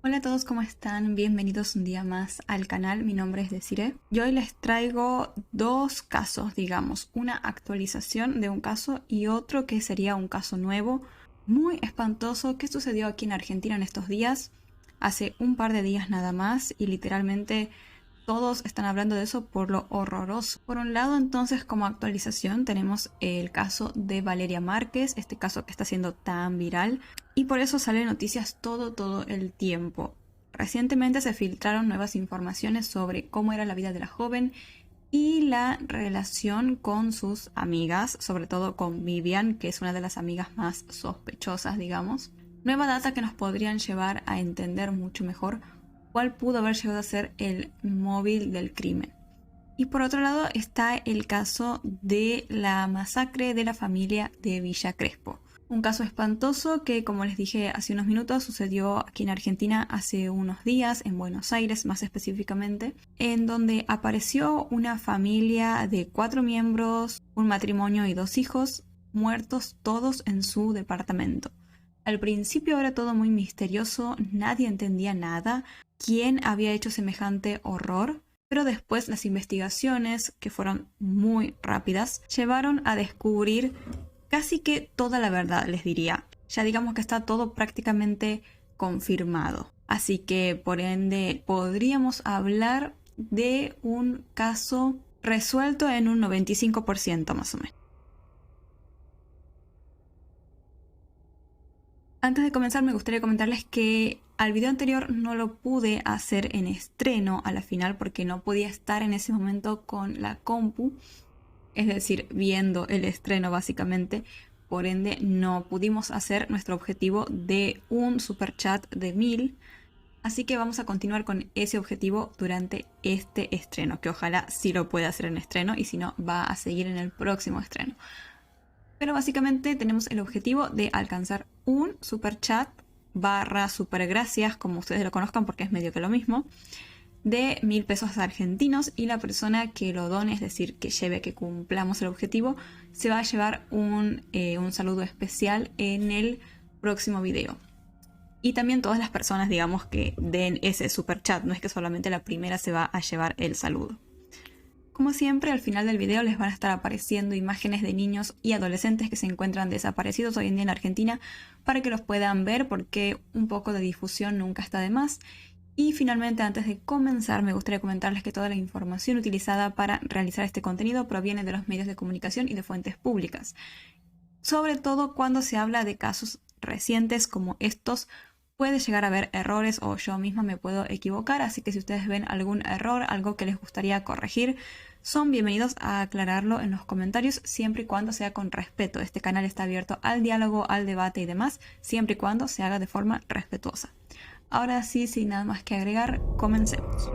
Hola a todos, ¿cómo están? Bienvenidos un día más al canal. Mi nombre es Desiree. Y hoy les traigo dos casos, digamos, una actualización de un caso y otro que sería un caso nuevo, muy espantoso, que sucedió aquí en Argentina en estos días, hace un par de días nada más, y literalmente todos están hablando de eso por lo horroroso. Por un lado, entonces, como actualización, tenemos el caso de Valeria Márquez, este caso que está siendo tan viral, y por eso salen noticias todo el tiempo. Recientemente se filtraron nuevas informaciones sobre cómo era la vida de la joven y la relación con sus amigas, sobre todo con Vivian, que es una de las amigas más sospechosas, digamos. Nueva data que nos podrían llevar a entender mucho mejor cuál pudo haber llegado a ser el móvil del crimen. Y por otro lado está el caso de la masacre de la familia de Villa Crespo. Un caso espantoso que, como les dije hace unos minutos, sucedió aquí en Argentina hace unos días, en Buenos Aires más específicamente, en donde apareció una familia de 4 miembros, un matrimonio y 2 hijos, muertos todos en su departamento. Al principio era todo muy misterioso, nadie entendía nada, quién había hecho semejante horror, pero después las investigaciones, que fueron muy rápidas, llevaron a descubrir casi que toda la verdad, les diría. Ya digamos que está todo prácticamente confirmado. Así que, por ende, podríamos hablar de un caso resuelto en un 95% más o menos. Antes de comenzar, me gustaría comentarles que al video anterior no lo pude hacer en estreno a la final porque no podía estar en ese momento con la compu, es decir, viendo el estreno básicamente. Por ende, no pudimos hacer nuestro objetivo de un super chat de 1000. Así que vamos a continuar con ese objetivo durante este estreno, que ojalá sí lo pueda hacer en estreno y si no, va a seguir en el próximo estreno. Pero básicamente tenemos el objetivo de alcanzar un super chat / super gracias, como ustedes lo conozcan porque es medio que lo mismo, de 1000 pesos argentinos, y la persona que lo done, es decir, que lleve, que cumplamos el objetivo, se va a llevar un saludo especial en el próximo video. Y también todas las personas, digamos, que den ese super chat, no es que solamente la primera se va a llevar el saludo. Como siempre, al final del video les van a estar apareciendo imágenes de niños y adolescentes que se encuentran desaparecidos hoy en día en Argentina para que los puedan ver, porque un poco de difusión nunca está de más. Y finalmente, antes de comenzar, me gustaría comentarles que toda la información utilizada para realizar este contenido proviene de los medios de comunicación y de fuentes públicas. Sobre todo cuando se habla de casos recientes como estos, puede llegar a haber errores o yo misma me puedo equivocar, así que si ustedes ven algún error, algo que les gustaría corregir, son bienvenidos a aclararlo en los comentarios, siempre y cuando sea con respeto. Este canal está abierto al diálogo, al debate y demás, siempre y cuando se haga de forma respetuosa. Ahora sí, sin nada más que agregar, comencemos.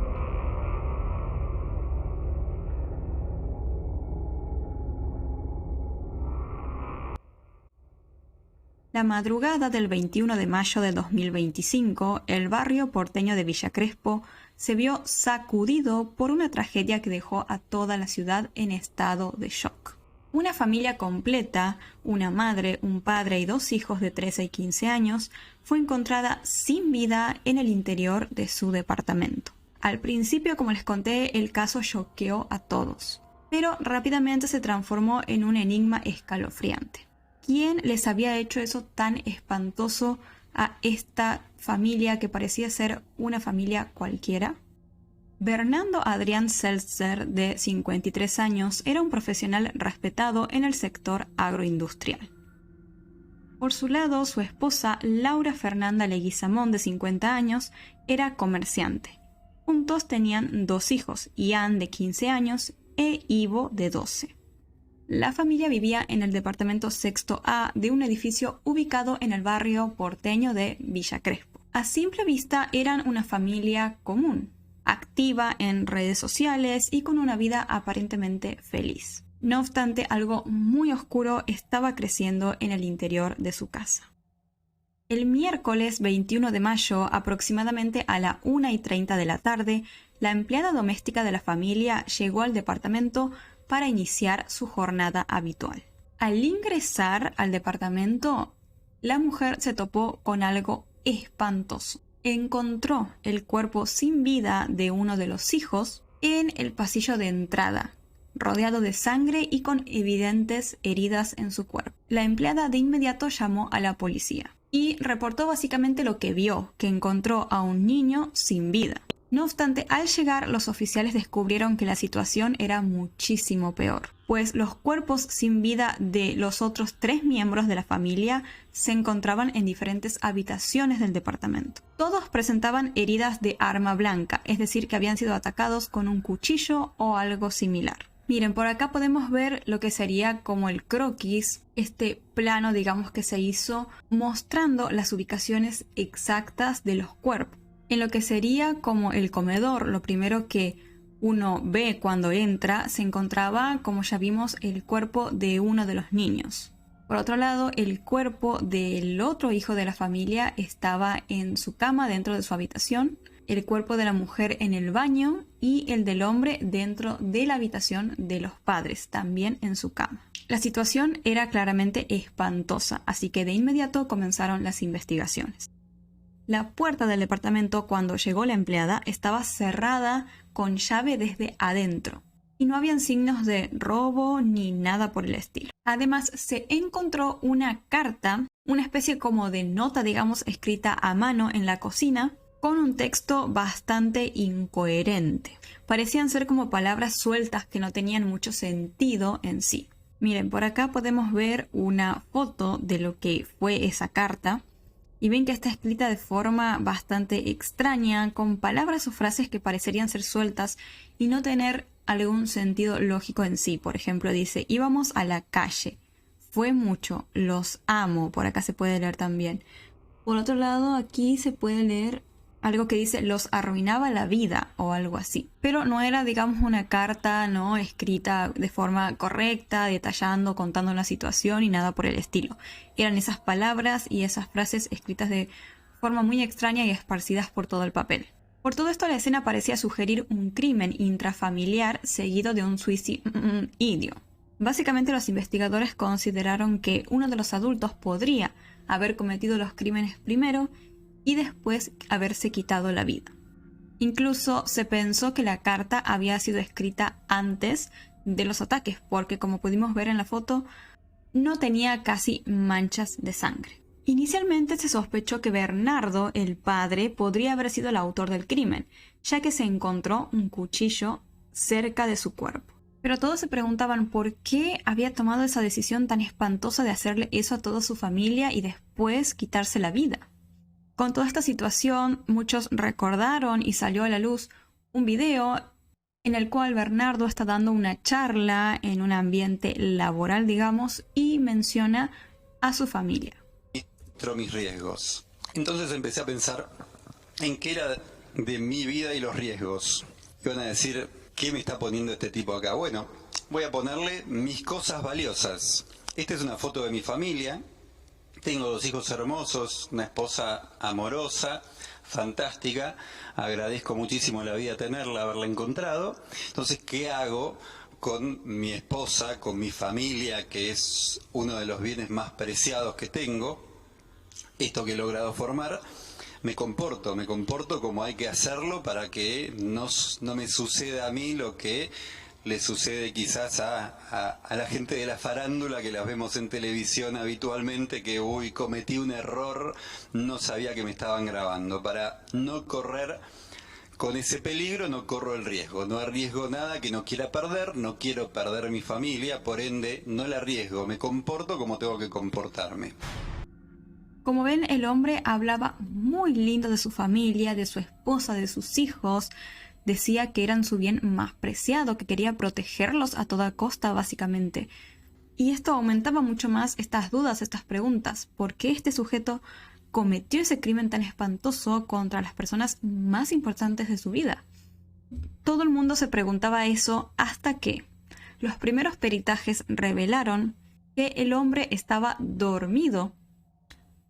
La madrugada del 21 de mayo de 2025, el barrio porteño de Villa Crespo se vio sacudido por una tragedia que dejó a toda la ciudad en estado de shock. Una familia completa, una madre, un padre y 2 hijos de 13 y 15 años, fue encontrada sin vida en el interior de su departamento. Al principio, como les conté, el caso choqueó a todos, pero rápidamente se transformó en un enigma escalofriante. ¿Quién les había hecho eso tan espantoso a esta familia que parecía ser una familia cualquiera? Bernardo Adrián Seltzer, de 53 años, era un profesional respetado en el sector agroindustrial. Por su lado, su esposa, Laura Fernanda Leguizamón, de 50 años, era comerciante. Juntos tenían 2 hijos, Ian, de 15 años, e Ivo, de 12. La familia vivía en el departamento sexto A de un edificio ubicado en el barrio porteño de Villa Crespo. A simple vista eran una familia común, activa en redes sociales y con una vida aparentemente feliz. No obstante, algo muy oscuro estaba creciendo en el interior de su casa. El miércoles 21 de mayo, aproximadamente a la 1:30 de la tarde, la empleada doméstica de la familia llegó al departamento para iniciar su jornada habitual. Al ingresar al departamento, la mujer se topó con algo espantoso. encontró el cuerpo sin vida de uno de los hijos en el pasillo de entrada, rodeado de sangre y con evidentes heridas en su cuerpo. La empleada de inmediato llamó a la policía y reportó básicamente lo que vio, que encontró a un niño sin vida. No obstante, al llegar, los oficiales descubrieron que la situación era muchísimo peor, pues los cuerpos sin vida de los otros 3 miembros de la familia se encontraban en diferentes habitaciones del departamento. Todos presentaban heridas de arma blanca, es decir, que habían sido atacados con un cuchillo o algo similar. Miren, por acá podemos ver lo que sería como el croquis, este plano, digamos, que se hizo mostrando las ubicaciones exactas de los cuerpos. En lo que sería como el comedor, lo primero que uno ve cuando entra, se encontraba, como ya vimos, el cuerpo de uno de los niños. Por otro lado, el cuerpo del otro hijo de la familia estaba en su cama dentro de su habitación, el cuerpo de la mujer en el baño y el del hombre dentro de la habitación de los padres, también en su cama. La situación era claramente espantosa, así que de inmediato comenzaron las investigaciones. La puerta del departamento, cuando llegó la empleada, estaba cerrada con llave desde adentro y no habían signos de robo ni nada por el estilo. Además, se encontró una carta, una especie como de nota, digamos, escrita a mano en la cocina, con un texto bastante incoherente. Parecían ser como palabras sueltas que no tenían mucho sentido en sí. Miren, por acá podemos ver una foto de lo que fue esa carta. Y ven que está escrita de forma bastante extraña, con palabras o frases que parecerían ser sueltas y no tener algún sentido lógico en sí. Por ejemplo, dice, íbamos a la calle, fue mucho, los amo, por acá se puede leer también. Por otro lado, aquí se puede leer algo que dice, los arruinaba la vida o algo así. Pero no era, digamos, una carta, ¿no?, escrita de forma correcta, detallando, contando la situación y nada por el estilo. Eran esas palabras y esas frases escritas de forma muy extraña y esparcidas por todo el papel. Por todo esto, la escena parecía sugerir un crimen intrafamiliar seguido de un suicidio. Básicamente, los investigadores consideraron que uno de los adultos podría haber cometido los crímenes primero y después haberse quitado la vida. Incluso se pensó que la carta había sido escrita antes de los ataques, porque como pudimos ver en la foto, no tenía casi manchas de sangre. Inicialmente se sospechó que Bernardo, el padre, podría haber sido el autor del crimen, ya que se encontró un cuchillo cerca de su cuerpo. Pero todos se preguntaban por qué había tomado esa decisión tan espantosa de hacerle eso a toda su familia y después quitarse la vida. Con toda esta situación, muchos recordaron y salió a la luz un video en el cual Bernardo está dando una charla en un ambiente laboral, digamos, y menciona a su familia. Mis riesgos. Entonces empecé a pensar en qué era de mi vida y los riesgos. Iban a decir, ¿qué me está poniendo este tipo acá? Bueno, voy a ponerle mis cosas valiosas. Esta es una foto de mi familia. Tengo 2 hijos hermosos, una esposa amorosa, fantástica. Agradezco muchísimo la vida tenerla, haberla encontrado. Entonces, ¿qué hago con mi esposa, con mi familia, que es uno de los bienes más preciados que tengo? Esto que he logrado formar, me comporto como hay que hacerlo para que no me suceda a mí lo que le sucede quizás a la gente de la farándula, que las vemos en televisión habitualmente, que cometí un error, no sabía que me estaban grabando. Para no correr con ese peligro, no corro el riesgo, no arriesgo nada que no quiera perder, no quiero perder mi familia, por ende no la arriesgo, me comporto como tengo que comportarme. Como ven, el hombre hablaba muy lindo de su familia, de su esposa, de sus hijos. Decía que eran su bien más preciado, que quería protegerlos a toda costa, básicamente. Y esto aumentaba mucho más estas dudas, estas preguntas. ¿Por qué este sujeto cometió ese crimen tan espantoso contra las personas más importantes de su vida? Todo el mundo se preguntaba eso hasta que los primeros peritajes revelaron que el hombre estaba dormido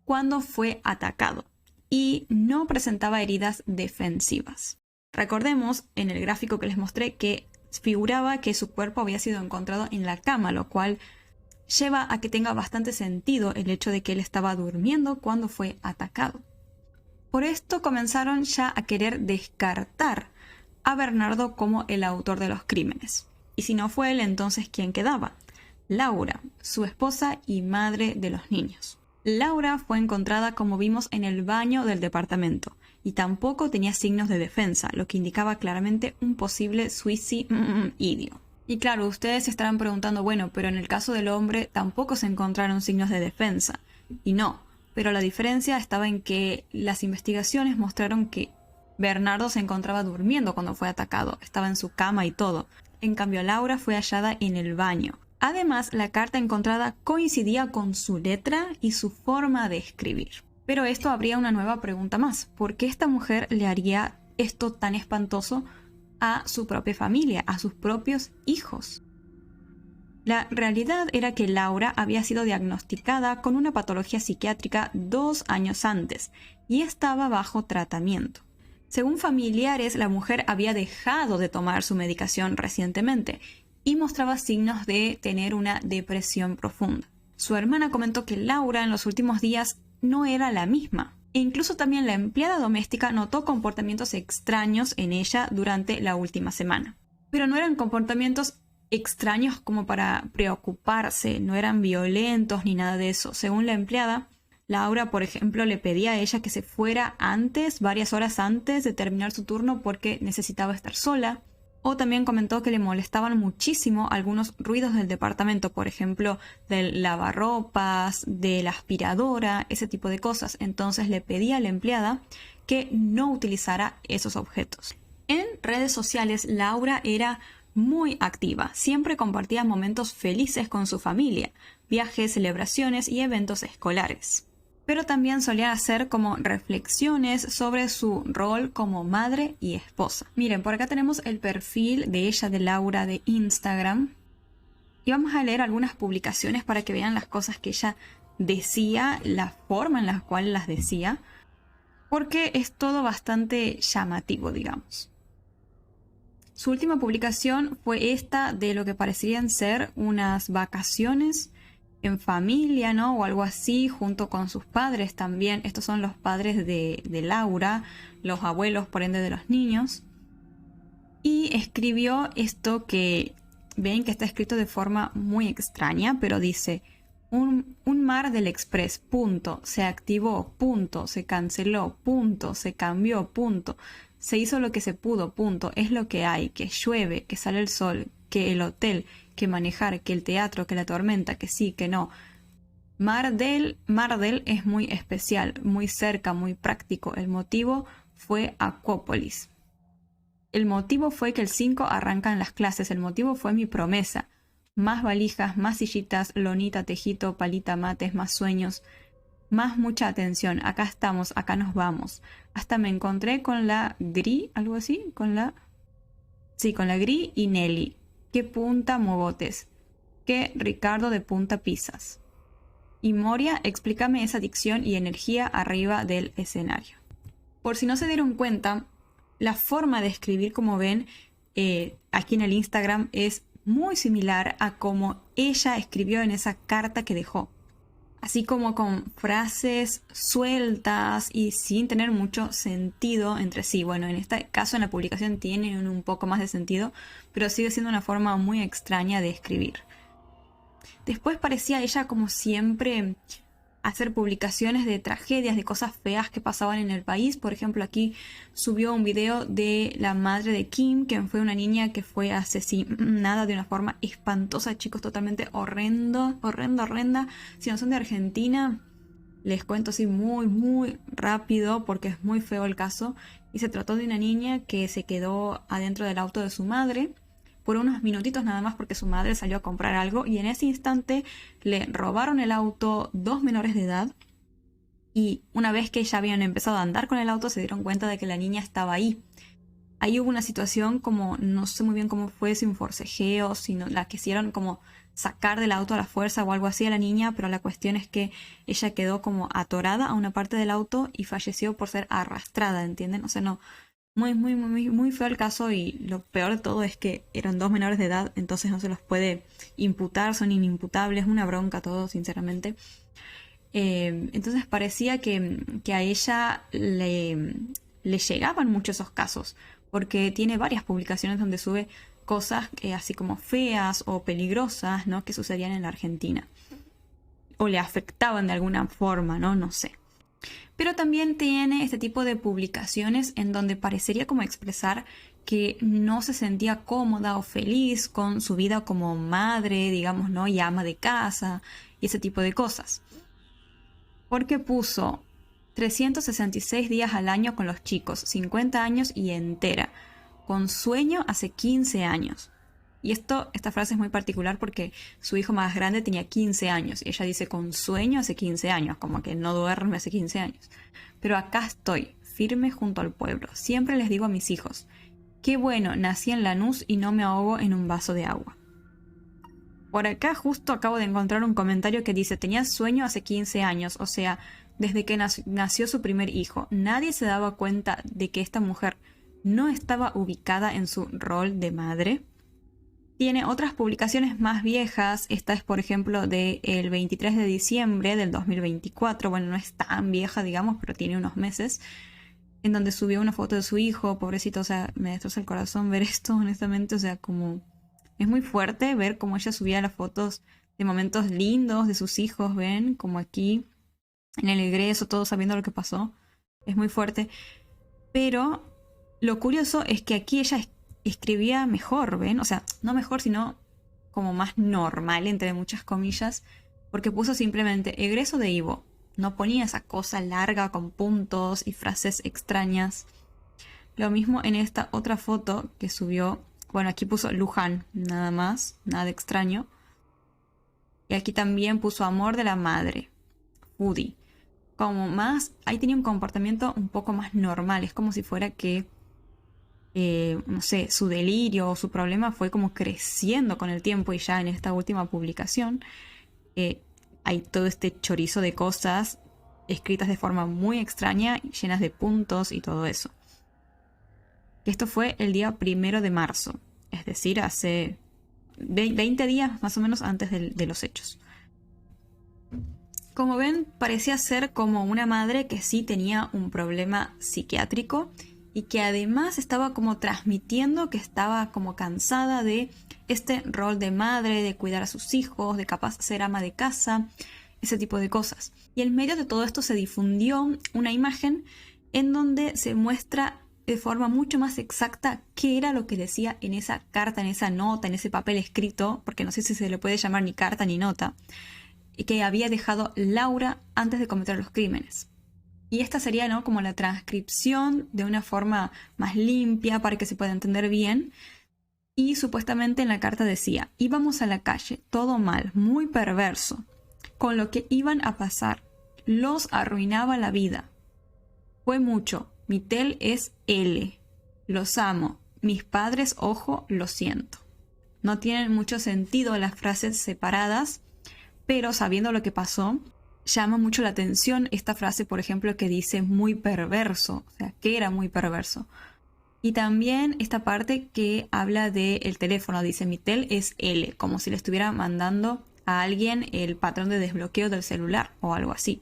cuando fue atacado y no presentaba heridas defensivas. Recordemos en el gráfico que les mostré que figuraba que su cuerpo había sido encontrado en la cama, lo cual lleva a que tenga bastante sentido el hecho de que él estaba durmiendo cuando fue atacado. Por esto comenzaron ya a querer descartar a Bernardo como el autor de los crímenes. Y si no fue él, entonces ¿quién quedaba? Laura, su esposa y madre de los niños. Laura fue encontrada, como vimos, en el baño del departamento y tampoco tenía signos de defensa, lo que indicaba claramente un posible suicidio. Y claro, ustedes se estarán preguntando, bueno, pero en el caso del hombre tampoco se encontraron signos de defensa. Y no, pero la diferencia estaba en que las investigaciones mostraron que Bernardo se encontraba durmiendo cuando fue atacado, estaba en su cama y todo. En cambio, Laura fue hallada en el baño. Además, la carta encontrada coincidía con su letra y su forma de escribir. Pero esto habría una nueva pregunta más. ¿Por qué esta mujer le haría esto tan espantoso a su propia familia, a sus propios hijos? La realidad era que Laura había sido diagnosticada con una patología psiquiátrica 2 años antes y estaba bajo tratamiento. Según familiares, la mujer había dejado de tomar su medicación recientemente y mostraba signos de tener una depresión profunda. Su hermana comentó que Laura en los últimos días no era la misma. E incluso también la empleada doméstica notó comportamientos extraños en ella durante la última semana. Pero no eran comportamientos extraños como para preocuparse, no eran violentos ni nada de eso. Según la empleada, Laura, por ejemplo, le pedía a ella que se fuera antes, varias horas antes de terminar su turno porque necesitaba estar sola. O también comentó que le molestaban muchísimo algunos ruidos del departamento, por ejemplo, del lavarropas, de la aspiradora, ese tipo de cosas. Entonces le pedía a la empleada que no utilizara esos objetos. En redes sociales, Laura era muy activa. Siempre compartía momentos felices con su familia, viajes, celebraciones y eventos escolares. Pero también solía hacer como reflexiones sobre su rol como madre y esposa. Miren, por acá tenemos el perfil de ella, de Laura, de Instagram. Y vamos a leer algunas publicaciones para que vean las cosas que ella decía, la forma en la cual las decía, porque es todo bastante llamativo, digamos. Su última publicación fue esta de lo que parecerían ser unas vacaciones en familia, ¿no? O algo así, junto con sus padres también. Estos son los padres de Laura, los abuelos, por ende, de los niños. Y escribió esto que ven que está escrito de forma muy extraña, pero dice: un mar del Express, punto, se activó, punto, se canceló, punto, se cambió, punto, se hizo lo que se pudo, punto, es lo que hay, que llueve, que sale el sol, que el hotel, que manejar, que el teatro, que la tormenta, que sí, que no. Mar del es muy especial, muy cerca, muy práctico. El motivo fue Acuópolis. El motivo fue que el 5 arrancan las clases. El motivo fue mi promesa. Más valijas, más sillitas, lonita, tejito, palita, mates, más sueños, más mucha atención. Acá estamos, acá nos vamos. Hasta me encontré con la Gris, algo así, con la Gris y Nelly. ¿Qué punta mogotes? ¿Qué Ricardo de punta pisas? Y Moria, explícame esa dicción y energía arriba del escenario. Por si no se dieron cuenta, la forma de escribir, como ven aquí en el Instagram, es muy similar a como ella escribió en esa carta que dejó. Así como con frases sueltas y sin tener mucho sentido entre sí. Bueno, en este caso en la publicación tiene un poco más de sentido, pero sigue siendo una forma muy extraña de escribir. Después parecía ella, como siempre, hacer publicaciones de tragedias, de cosas feas que pasaban en el país. Por ejemplo, aquí subió un video de la madre de Kim, que fue una niña que fue asesinada de una forma espantosa, chicos, totalmente horrenda. Si no son de Argentina, les cuento así muy, muy rápido porque es muy feo el caso. Y se trató de una niña que se quedó adentro del auto de su madre por unos minutitos nada más porque su madre salió a comprar algo y en ese instante le robaron el auto 2 menores de edad y una vez que ya habían empezado a andar con el auto se dieron cuenta de que la niña estaba ahí. Ahí hubo una situación como, no sé muy bien cómo fue, sin forcejeo, sino la quisieron como sacar del auto a la fuerza o algo así a la niña, pero la cuestión es que ella quedó como atorada a una parte del auto y falleció por ser arrastrada, ¿entienden? O sea, no... Muy feo el caso y lo peor de todo es que eran 2 menores de edad, entonces no se los puede imputar, son inimputables, una bronca todo, sinceramente. Entonces parecía que a ella le llegaban mucho esos casos, porque tiene varias publicaciones donde sube cosas así como feas o peligrosas, ¿no? Que sucedían en la Argentina. O le afectaban de alguna forma, ¿no? No sé. Pero también tiene este tipo de publicaciones en donde parecería como expresar que no se sentía cómoda o feliz con su vida como madre, digamos, ¿no? Y ama de casa y ese tipo de cosas. Porque puso 366 días al año con los chicos, 50 años y entera, con sueño hace 15 años. Y esta frase es muy particular porque su hijo más grande tenía 15 años. Y ella dice con sueño hace 15 años, como que no duerme hace 15 años. Pero acá estoy, firme junto al pueblo. Siempre les digo a mis hijos, qué bueno, nací en Lanús y no me ahogo en un vaso de agua. Por acá justo acabo de encontrar un comentario que dice, tenía sueño hace 15 años, o sea, desde que nació su primer hijo. Nadie se daba cuenta de que esta mujer no estaba ubicada en su rol de madre. Tiene otras publicaciones más viejas. Esta es, por ejemplo, del 23 de diciembre del 2024. Bueno, no es tan vieja, digamos, pero tiene unos meses. En donde subió una foto de su hijo. Pobrecito, o sea, me destroza el corazón ver esto, honestamente. O sea, como... Es muy fuerte ver cómo ella subía las fotos de momentos lindos de sus hijos, ¿ven? Como aquí, en el egreso, todos sabiendo lo que pasó. Es muy fuerte. Pero lo curioso es que aquí ella escribía mejor, ¿ven? O sea, no mejor, sino como más normal, entre muchas comillas, porque puso simplemente egreso de Ivo. No ponía esa cosa larga con puntos y frases extrañas. Lo mismo en esta otra foto que subió. Bueno, aquí puso Luján, nada más, nada extraño. Y aquí también puso amor de la madre, Woody. Como más, ahí tenía un comportamiento un poco más normal. Es como si fuera que no sé, su delirio o su problema fue como creciendo con el tiempo, y ya en esta última publicación hay todo este chorizo de cosas escritas de forma muy extraña, llenas de puntos y todo eso. Esto fue el día 1 de marzo, es decir, hace 20 días más o menos antes de los hechos. Como ven, parecía ser como una madre que sí tenía un problema psiquiátrico y que además estaba como transmitiendo que estaba como cansada de este rol de madre, de cuidar a sus hijos, de capaz ser ama de casa, ese tipo de cosas. Y en medio de todo esto se difundió una imagen en donde se muestra de forma mucho más exacta qué era lo que decía en esa carta, en esa nota, en ese papel escrito, porque no sé si se le puede llamar ni carta ni nota, que había dejado Laura antes de cometer los crímenes. Y esta sería, ¿no?, como la transcripción de una forma más limpia para que se pueda entender bien. Y supuestamente en la carta decía, íbamos a la calle, todo mal, muy perverso, con lo que iban a pasar, los arruinaba la vida. Fue mucho, mi tel es L, los amo, mis padres, ojo, lo siento. No tienen mucho sentido las frases separadas, pero sabiendo lo que pasó, llama mucho la atención esta frase, por ejemplo, que dice muy perverso, o sea, que era muy perverso. Y también esta parte que habla del teléfono, dice mi tel es L, como si le estuviera mandando a alguien el patrón de desbloqueo del celular o algo así.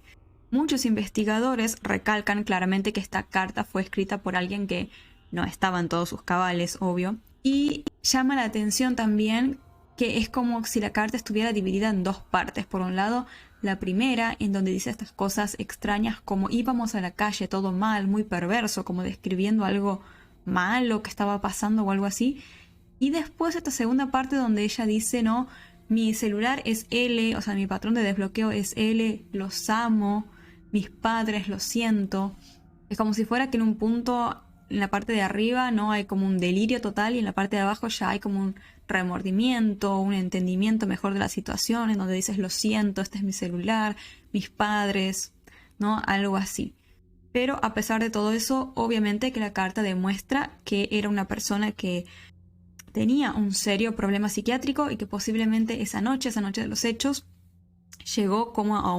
Muchos investigadores recalcan claramente que esta carta fue escrita por alguien que no estaba en todos sus cabales, obvio. Y llama la atención también que es como si la carta estuviera dividida en dos partes. Por un lado, la primera, en donde dice estas cosas extrañas como íbamos a la calle, todo mal, muy perverso, como describiendo algo malo que estaba pasando o algo así. Y después esta segunda parte donde ella dice, no, mi celular es L, o sea, mi patrón de desbloqueo es L, los amo, mis padres, lo siento. Es como si fuera que en un punto, en la parte de arriba, no hay como un delirio total y en la parte de abajo ya hay como un remordimiento, un entendimiento mejor de la situación, en donde dices, lo siento, este es mi celular, mis padres, ¿no? Algo así. Pero a pesar de todo eso, obviamente que la carta demuestra que era una persona que tenía un serio problema psiquiátrico y que posiblemente esa noche de los hechos, llegó como a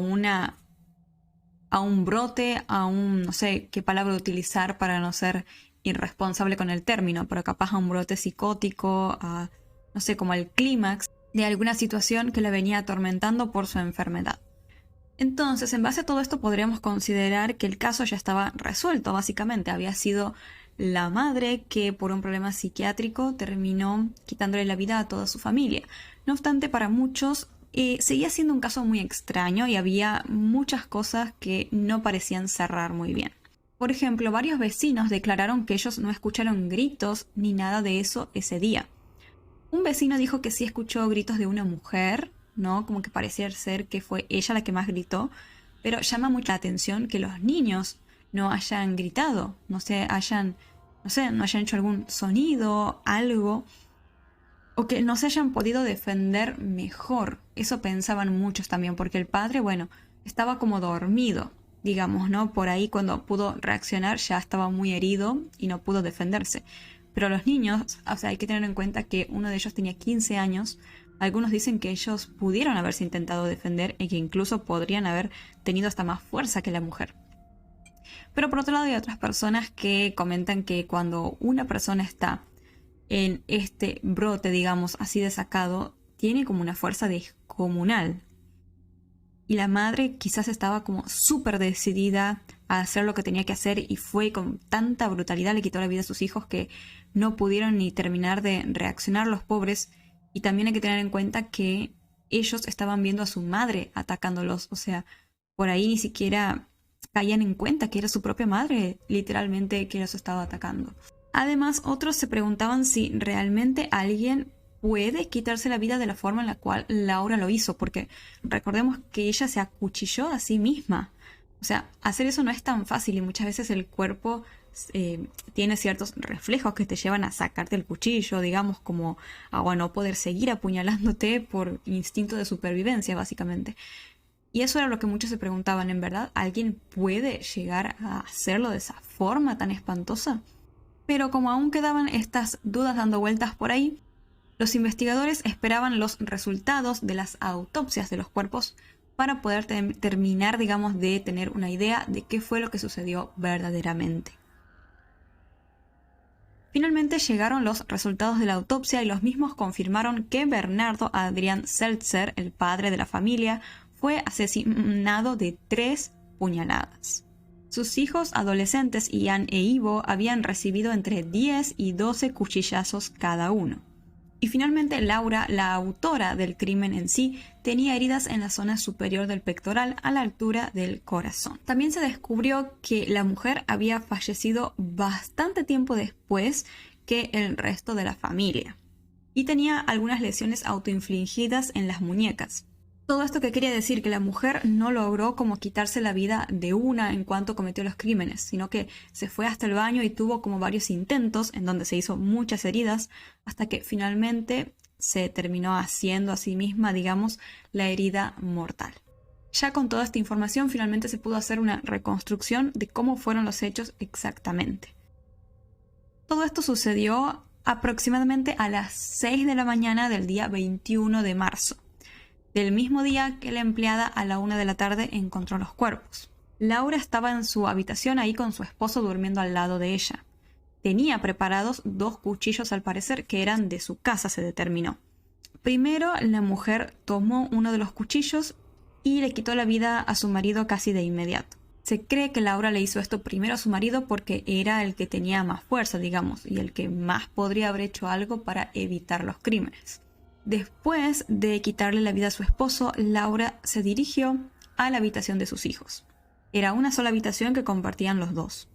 un brote, no sé qué palabra utilizar para no ser irresponsable con el término, pero capaz a un brote psicótico, no sé, como el clímax de alguna situación que la venía atormentando por su enfermedad. Entonces, en base a todo esto, podríamos considerar que el caso ya estaba resuelto, básicamente. Había sido la madre que por un problema psiquiátrico terminó quitándole la vida a toda su familia. No obstante, para muchos seguía siendo un caso muy extraño y había muchas cosas que no parecían cerrar muy bien. Por ejemplo, varios vecinos declararon que ellos no escucharon gritos ni nada de eso ese día. Un vecino dijo que sí escuchó gritos de una mujer, ¿no? Como que parecía ser que fue ella la que más gritó, pero llama mucho la atención que los niños no hayan gritado, no hayan hecho algún sonido, algo, o que no se hayan podido defender mejor. Eso pensaban muchos también, porque el padre, bueno, estaba como dormido, digamos, ¿no? Por ahí cuando pudo reaccionar ya estaba muy herido y no pudo defenderse. Pero los niños, o sea, hay que tener en cuenta que uno de ellos tenía 15 años. Algunos dicen que ellos pudieron haberse intentado defender y que incluso podrían haber tenido hasta más fuerza que la mujer. Pero por otro lado hay otras personas que comentan que cuando una persona está en este brote, digamos, así desacado, tiene como una fuerza descomunal. Y la madre quizás estaba como súper decidida a hacer lo que tenía que hacer y fue con tanta brutalidad, le quitó la vida a sus hijos que no pudieron ni terminar de reaccionar los pobres. Y también hay que tener en cuenta que ellos estaban viendo a su madre atacándolos. O sea, por ahí ni siquiera caían en cuenta que era su propia madre, literalmente, que los estaba atacando. Además, otros se preguntaban si realmente alguien puede quitarse la vida de la forma en la cual Laura lo hizo, porque recordemos que ella se acuchilló a sí misma. O sea, hacer eso no es tan fácil y muchas veces el cuerpo tiene ciertos reflejos que te llevan a sacarte el cuchillo, digamos, como a no poder seguir apuñalándote por instinto de supervivencia, básicamente. Y eso era lo que muchos se preguntaban, ¿en verdad alguien puede llegar a hacerlo de esa forma tan espantosa? Pero como aún quedaban estas dudas dando vueltas por ahí, los investigadores esperaban los resultados de las autopsias de los cuerpos para poder terminar, digamos, de tener una idea de qué fue lo que sucedió verdaderamente. Finalmente llegaron los resultados de la autopsia y los mismos confirmaron que Bernardo Adrián Seltzer, el padre de la familia, fue asesinado de 3 puñaladas. Sus hijos adolescentes Ian e Ivo habían recibido entre 10 y 12 cuchillazos cada uno. Y finalmente Laura, la autora del crimen en sí, tenía heridas en la zona superior del pectoral a la altura del corazón. También se descubrió que la mujer había fallecido bastante tiempo después que el resto de la familia y tenía algunas lesiones autoinfligidas en las muñecas. Todo esto que quería decir que la mujer no logró como quitarse la vida de una en cuanto cometió los crímenes, sino que se fue hasta el baño y tuvo como varios intentos en donde se hizo muchas heridas hasta que finalmente se terminó haciendo a sí misma, digamos, la herida mortal. Ya con toda esta información finalmente se pudo hacer una reconstrucción de cómo fueron los hechos exactamente. Todo esto sucedió aproximadamente a las 6 de la mañana del día 21 de marzo. Del mismo día que la empleada a la 1 de la tarde encontró los cuerpos. Laura estaba en su habitación ahí con su esposo durmiendo al lado de ella. Tenía preparados 2 cuchillos al parecer que eran de su casa, se determinó. Primero la mujer tomó uno de los cuchillos y le quitó la vida a su marido casi de inmediato. Se cree que Laura le hizo esto primero a su marido porque era el que tenía más fuerza, digamos, y el que más podría haber hecho algo para evitar los crímenes. Después de quitarle la vida a su esposo, Laura se dirigió a la habitación de sus hijos. Era una sola habitación que compartían los dos.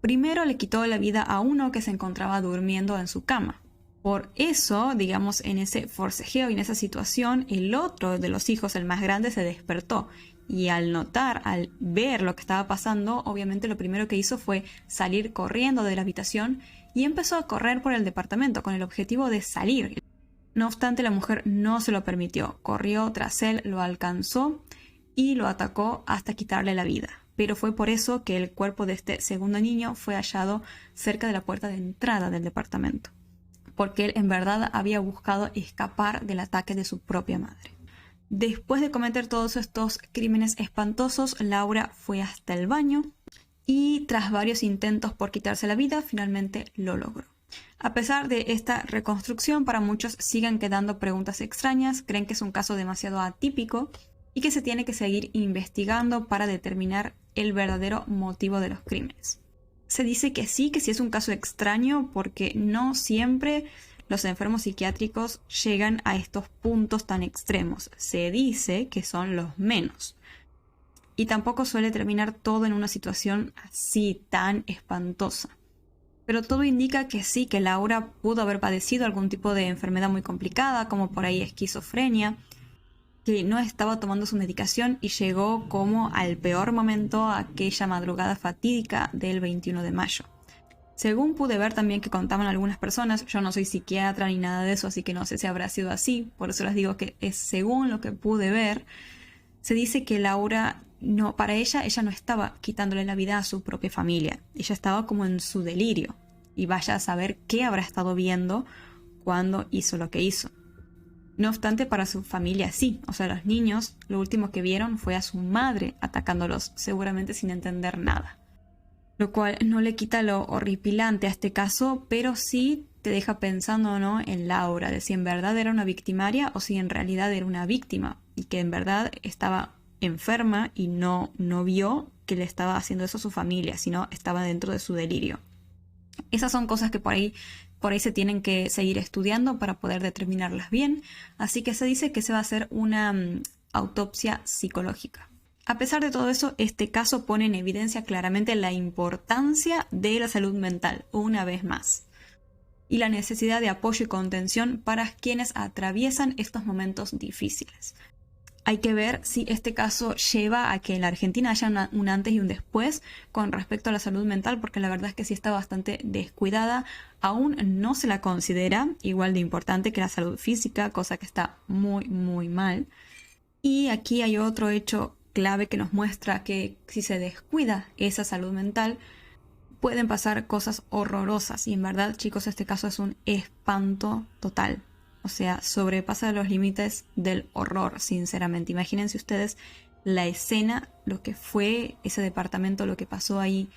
Primero le quitó la vida a uno que se encontraba durmiendo en su cama. Por eso, digamos, en ese forcejeo y en esa situación, el otro de los hijos, el más grande, se despertó. Y al ver lo que estaba pasando, obviamente lo primero que hizo fue salir corriendo de la habitación y empezó a correr por el departamento con el objetivo de salir. No obstante, la mujer no se lo permitió. Corrió tras él, lo alcanzó y lo atacó hasta quitarle la vida. Pero fue por eso que el cuerpo de este segundo niño fue hallado cerca de la puerta de entrada del departamento, porque él en verdad había buscado escapar del ataque de su propia madre. Después de cometer todos estos crímenes espantosos, Laura fue hasta el baño y tras varios intentos por quitarse la vida, finalmente lo logró. A pesar de esta reconstrucción, para muchos siguen quedando preguntas extrañas, creen que es un caso demasiado atípico y que se tiene que seguir investigando para determinar el verdadero motivo de los crímenes. Se dice que sí es un caso extraño porque no siempre los enfermos psiquiátricos llegan a estos puntos tan extremos. Se dice que son los menos. Y tampoco suele terminar todo en una situación así tan espantosa. Pero todo indica que sí, que Laura pudo haber padecido algún tipo de enfermedad muy complicada, como por ahí esquizofrenia, que no estaba tomando su medicación y llegó como al peor momento aquella madrugada fatídica del 21 de mayo. Según pude ver también que contaban algunas personas, yo no soy psiquiatra ni nada de eso, así que no sé si habrá sido así, por eso les digo que es según lo que pude ver, se dice que Laura, no, para ella no estaba quitándole la vida a su propia familia, ella estaba como en su delirio, y vaya a saber qué habrá estado viendo cuando hizo lo que hizo. No obstante, para su familia sí, o sea, los niños lo último que vieron fue a su madre atacándolos, seguramente sin entender nada. Lo cual no le quita lo horripilante a este caso, pero sí te deja pensando, ¿no?, en Laura, de si en verdad era una victimaria o si en realidad era una víctima, y que en verdad estaba enferma y no vio que le estaba haciendo eso a su familia, sino estaba dentro de su delirio. Esas son cosas que por ahí se tienen que seguir estudiando para poder determinarlas bien, así que se dice que se va a hacer una autopsia psicológica. A pesar de todo eso, este caso pone en evidencia claramente la importancia de la salud mental, una vez más, y la necesidad de apoyo y contención para quienes atraviesan estos momentos difíciles. Hay que ver si este caso lleva a que en la Argentina haya un antes y un después con respecto a la salud mental, porque la verdad es que sí está bastante descuidada. Aún no se la considera igual de importante que la salud física, cosa que está muy, muy mal. Y aquí hay otro hecho clave que nos muestra que si se descuida esa salud mental, pueden pasar cosas horrorosas. Y en verdad, chicos, este caso es un espanto total. O sea, sobrepasa los límites del horror, sinceramente. Imagínense ustedes la escena, lo que fue ese departamento, lo que pasó ahí.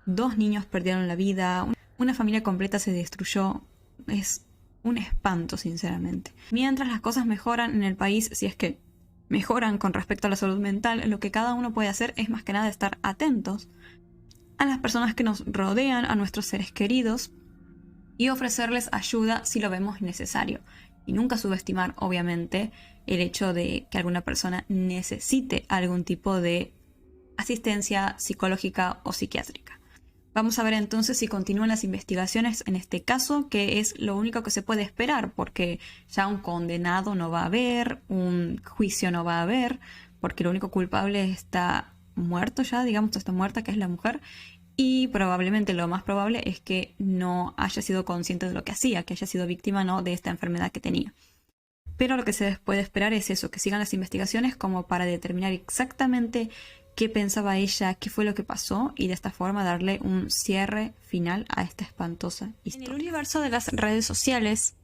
2 niños perdieron la vida, una familia completa se destruyó. Es un espanto, sinceramente. Mientras las cosas mejoran en el país, si es que mejoran con respecto a la salud mental, lo que cada uno puede hacer es más que nada estar atentos a las personas que nos rodean, a nuestros seres queridos, y ofrecerles ayuda si lo vemos necesario. Y nunca subestimar, obviamente, el hecho de que alguna persona necesite algún tipo de asistencia psicológica o psiquiátrica. Vamos a ver entonces si continúan las investigaciones en este caso, que es lo único que se puede esperar, porque ya un condenado no va a haber, un juicio no va a haber, porque el único culpable está muerto ya, digamos, está muerta, que es la mujer. Y probablemente lo más probable es que no haya sido consciente de lo que hacía, que haya sido víctima, ¿no?, de esta enfermedad que tenía. Pero lo que se puede esperar es eso, que sigan las investigaciones como para determinar exactamente qué pensaba ella, qué fue lo que pasó, y de esta forma darle un cierre final a esta espantosa historia. En el universo de las redes sociales,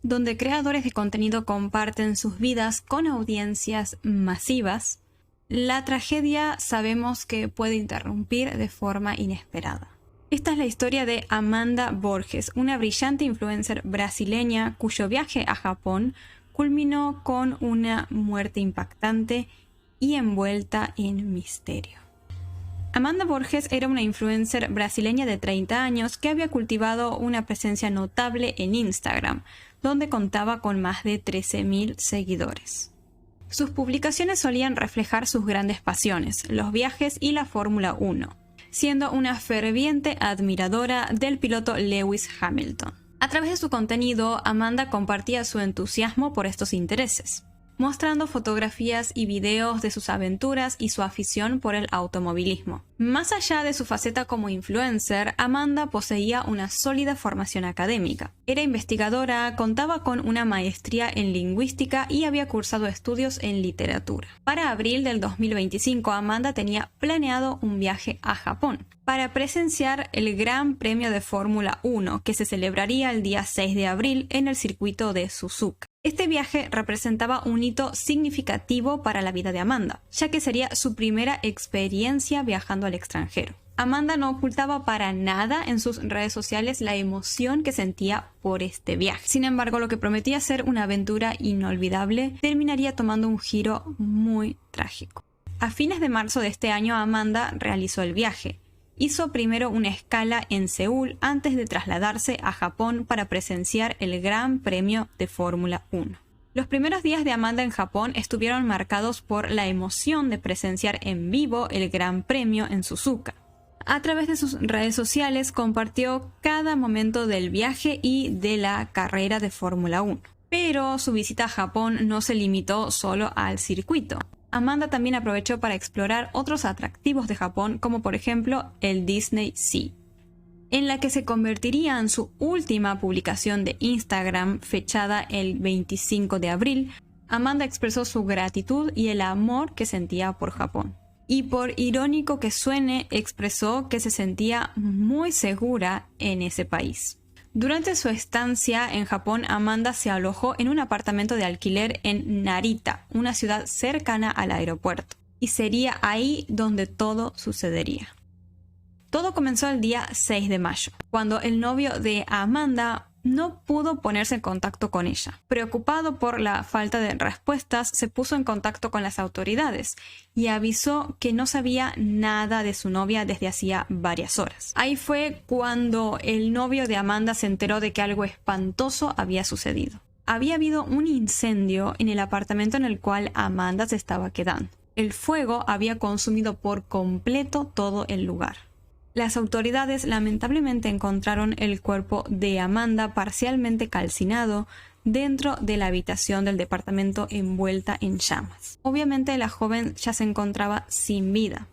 donde creadores de contenido comparten sus vidas con audiencias masivas, la tragedia sabemos que puede interrumpir de forma inesperada. Esta es la historia de Amanda Borges, una brillante influencer brasileña cuyo viaje a Japón culminó con una muerte impactante y envuelta en misterio. Amanda Borges era una influencer brasileña de 30 años que había cultivado una presencia notable en Instagram, donde contaba con más de 13.000 seguidores. Sus publicaciones solían reflejar sus grandes pasiones, los viajes y la Fórmula 1, siendo una ferviente admiradora del piloto Lewis Hamilton. A través de su contenido, Amanda compartía su entusiasmo por estos intereses, mostrando fotografías y videos de sus aventuras y su afición por el automovilismo. Más allá de su faceta como influencer, Amanda poseía una sólida formación académica. Era investigadora, contaba con una maestría en lingüística y había cursado estudios en literatura. Para abril del 2025, Amanda tenía planeado un viaje a Japón para presenciar el Gran Premio de Fórmula 1 que se celebraría el día 6 de abril en el circuito de Suzuka. Este viaje representaba un hito significativo para la vida de Amanda, ya que sería su primera experiencia viajando al extranjero. Amanda no ocultaba para nada en sus redes sociales la emoción que sentía por este viaje. Sin embargo, lo que prometía ser una aventura inolvidable terminaría tomando un giro muy trágico. A fines de marzo de este año, Amanda realizó el viaje. Hizo primero una escala en Seúl antes de trasladarse a Japón para presenciar el Gran Premio de Fórmula 1. Los primeros días de Amanda en Japón estuvieron marcados por la emoción de presenciar en vivo el Gran Premio en Suzuka. A través de sus redes sociales compartió cada momento del viaje y de la carrera de Fórmula 1. Pero su visita a Japón no se limitó solo al circuito. Amanda también aprovechó para explorar otros atractivos de Japón, como por ejemplo el Disney Sea, en la que se convertiría en su última publicación de Instagram, fechada el 25 de abril. Amanda expresó su gratitud y el amor que sentía por Japón. Y por irónico que suene, expresó que se sentía muy segura en ese país. Durante su estancia en Japón, Amanda se alojó en un apartamento de alquiler en Narita, una ciudad cercana al aeropuerto. Y sería ahí donde todo sucedería. Todo comenzó el día 6 de mayo, cuando el novio de Amanda no pudo ponerse en contacto con ella. Preocupado por la falta de respuestas, se puso en contacto con las autoridades y avisó que no sabía nada de su novia desde hacía varias horas. Ahí fue cuando el novio de Amanda se enteró de que algo espantoso había sucedido. Había habido un incendio en el apartamento en el cual Amanda se estaba quedando. El fuego había consumido por completo todo el lugar. Las autoridades lamentablemente encontraron el cuerpo de Amanda parcialmente calcinado dentro de la habitación del departamento envuelta en llamas. Obviamente la joven ya se encontraba sin vida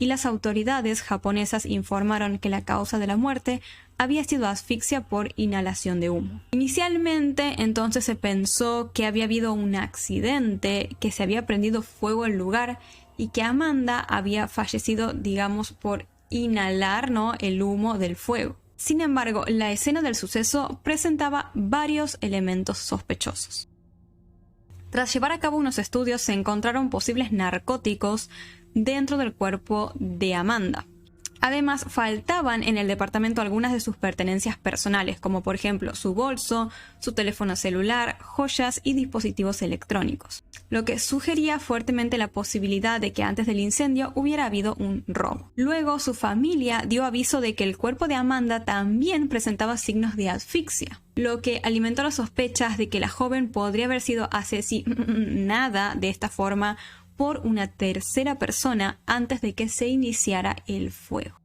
y las autoridades japonesas informaron que la causa de la muerte había sido asfixia por inhalación de humo. Inicialmente entonces se pensó que había habido un accidente, que se había prendido fuego el lugar y que Amanda había fallecido, digamos, por inhalar, el humo del fuego. Sin embargo, la escena del suceso presentaba varios elementos sospechosos. Tras llevar a cabo unos estudios, se encontraron posibles narcóticos dentro del cuerpo de Amanda. Además, faltaban en el departamento algunas de sus pertenencias personales, como por ejemplo su bolso, su teléfono celular, joyas y dispositivos electrónicos, lo que sugería fuertemente la posibilidad de que antes del incendio hubiera habido un robo. Luego, su familia dio aviso de que el cuerpo de Amanda también presentaba signos de asfixia, lo que alimentó las sospechas de que la joven podría haber sido asesinada de esta forma por una tercera persona antes de que se iniciara el fuego.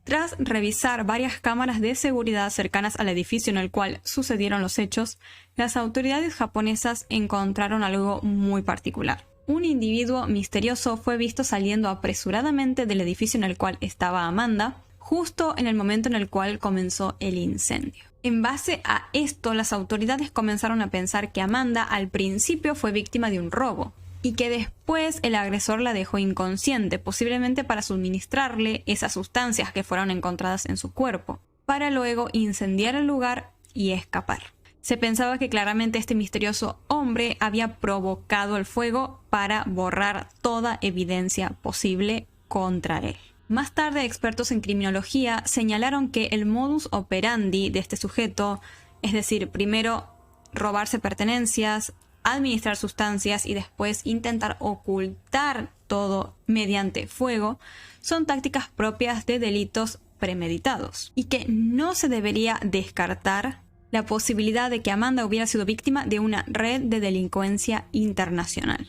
Tras revisar varias cámaras de seguridad cercanas al edificio en el cual sucedieron los hechos, las autoridades japonesas encontraron algo muy particular. Un individuo misterioso fue visto saliendo apresuradamente del edificio en el cual estaba Amanda, justo en el momento en el cual comenzó el incendio. En base a esto, las autoridades comenzaron a pensar que Amanda al principio fue víctima de un robo, y que después el agresor la dejó inconsciente, posiblemente para suministrarle esas sustancias que fueron encontradas en su cuerpo, para luego incendiar el lugar y escapar. Se pensaba que claramente este misterioso hombre había provocado el fuego para borrar toda evidencia posible contra él. Más tarde, expertos en criminología señalaron que el modus operandi de este sujeto, es decir, primero robarse pertenencias, administrar sustancias y después intentar ocultar todo mediante fuego, son tácticas propias de delitos premeditados y que no se debería descartar la posibilidad de que Amanda hubiera sido víctima de una red de delincuencia internacional.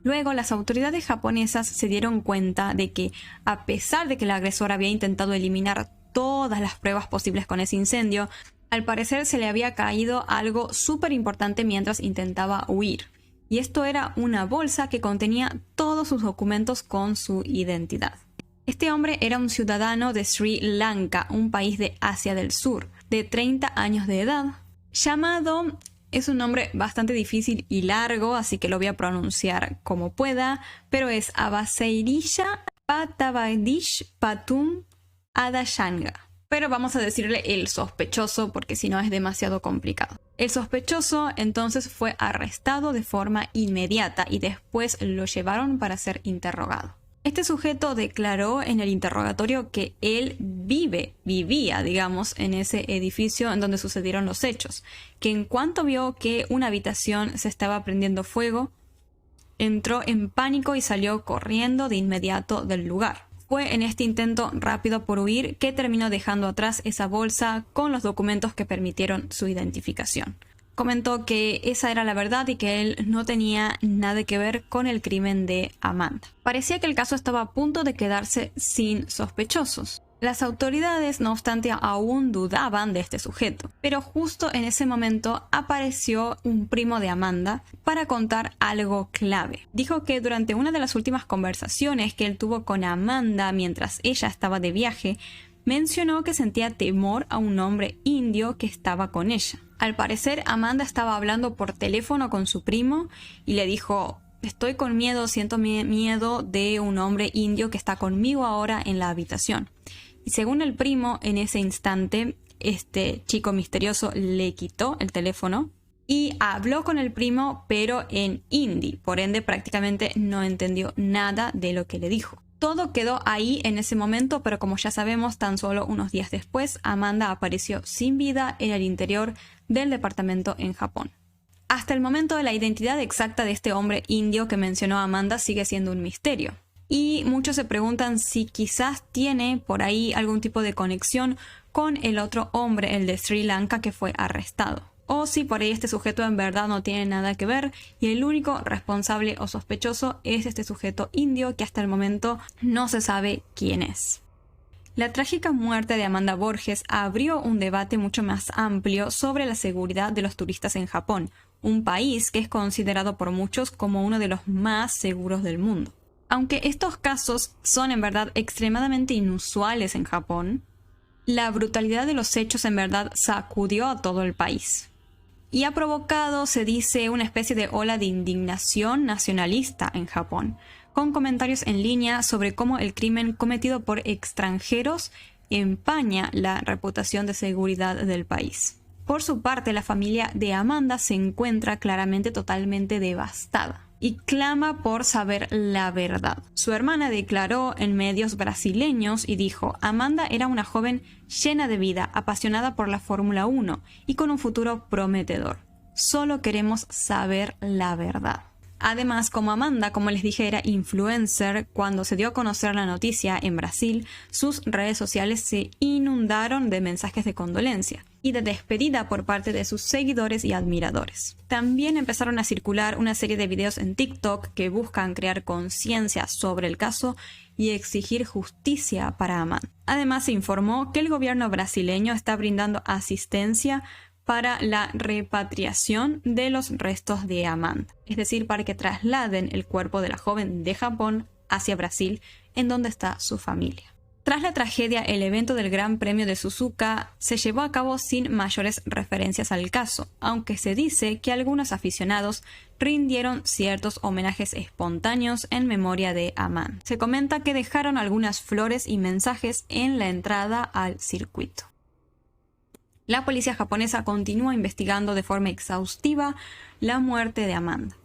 Luego, las autoridades japonesas se dieron cuenta de que, a pesar de que el agresor había intentado eliminar todas las pruebas posibles con ese incendio, al parecer se le había caído algo súper importante mientras intentaba huir. Y esto era una bolsa que contenía todos sus documentos con su identidad. Este hombre era un ciudadano de Sri Lanka, un país de Asia del Sur, de 30 años de edad, llamado... Es un nombre bastante difícil y largo, así que lo voy a pronunciar como pueda, pero es Abasairisha Patavadish Patum Adashanga. Pero vamos a decirle el sospechoso porque si no es demasiado complicado. El sospechoso entonces fue arrestado de forma inmediata y después lo llevaron para ser interrogado. Este sujeto declaró en el interrogatorio que él vivía, digamos, en ese edificio en donde sucedieron los hechos, que en cuanto vio que una habitación se estaba prendiendo fuego, entró en pánico y salió corriendo de inmediato del lugar. Fue en este intento rápido por huir que terminó dejando atrás esa bolsa con los documentos que permitieron su identificación. Comentó que esa era la verdad y que él no tenía nada que ver con el crimen de Amanda. Parecía que el caso estaba a punto de quedarse sin sospechosos. Las autoridades, no obstante, aún dudaban de este sujeto, pero justo en ese momento apareció un primo de Amanda para contar algo clave. Dijo que durante una de las últimas conversaciones que él tuvo con Amanda mientras ella estaba de viaje, mencionó que sentía temor a un hombre indio que estaba con ella. Al parecer, Amanda estaba hablando por teléfono con su primo y le dijo: estoy con miedo, siento miedo de un hombre indio que está conmigo ahora en la habitación. Y según el primo, en ese instante, este chico misterioso le quitó el teléfono y habló con el primo, pero en hindi. Por ende, prácticamente no entendió nada de lo que le dijo. Todo quedó ahí en ese momento, pero como ya sabemos, tan solo unos días después, Amanda apareció sin vida en el interior del departamento en Japón. Hasta el momento, la identidad exacta de este hombre indio que mencionó Amanda sigue siendo un misterio. Y muchos se preguntan si quizás tiene por ahí algún tipo de conexión con el otro hombre, el de Sri Lanka, que fue arrestado. O si por ahí este sujeto en verdad no tiene nada que ver y el único responsable o sospechoso es este sujeto indio que hasta el momento no se sabe quién es. La trágica muerte de Amanda Borges abrió un debate mucho más amplio sobre la seguridad de los turistas en Japón, un país que es considerado por muchos como uno de los más seguros del mundo. Aunque estos casos son en verdad extremadamente inusuales en Japón, la brutalidad de los hechos en verdad sacudió a todo el país. Y ha provocado, se dice, una especie de ola de indignación nacionalista en Japón, con comentarios en línea sobre cómo el crimen cometido por extranjeros empaña la reputación de seguridad del país. Por su parte, la familia de Amanda se encuentra claramente totalmente devastada y clama por saber la verdad. Su hermana declaró en medios brasileños y dijo: Amanda era una joven llena de vida, apasionada por la Fórmula 1 y con un futuro prometedor. Solo queremos saber la verdad. Además, como Amanda, como les dije, era influencer, cuando se dio a conocer la noticia en Brasil, sus redes sociales se inundaron de mensajes de condolencia y de despedida por parte de sus seguidores y admiradores. También empezaron a circular una serie de videos en TikTok que buscan crear conciencia sobre el caso y exigir justicia para Amanda. Además, se informó que el gobierno brasileño está brindando asistencia para la repatriación de los restos de Amanda, es decir, para que trasladen el cuerpo de la joven de Japón hacia Brasil, en donde está su familia. Tras la tragedia, el evento del Gran Premio de Suzuka se llevó a cabo sin mayores referencias al caso, aunque se dice que algunos aficionados rindieron ciertos homenajes espontáneos en memoria de Amanda. Se comenta que dejaron algunas flores y mensajes en la entrada al circuito. La policía japonesa continúa investigando de forma exhaustiva la muerte de Amanda.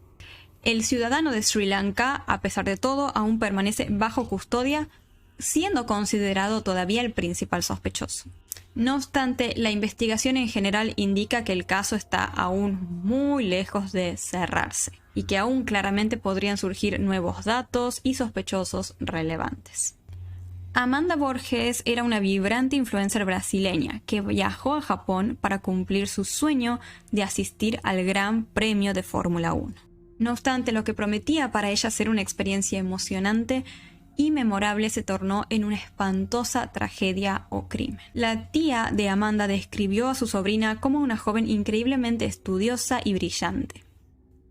El ciudadano de Sri Lanka, a pesar de todo, aún permanece bajo custodia, siendo considerado todavía el principal sospechoso. No obstante, la investigación en general indica que el caso está aún muy lejos de cerrarse y que aún claramente podrían surgir nuevos datos y sospechosos relevantes. Amanda Borges era una vibrante influencer brasileña que viajó a Japón para cumplir su sueño de asistir al Gran Premio de Fórmula 1. No obstante, lo que prometía para ella ser una experiencia emocionante y memorable se tornó en una espantosa tragedia o crimen. La tía de Amanda describió a su sobrina como una joven increíblemente estudiosa y brillante,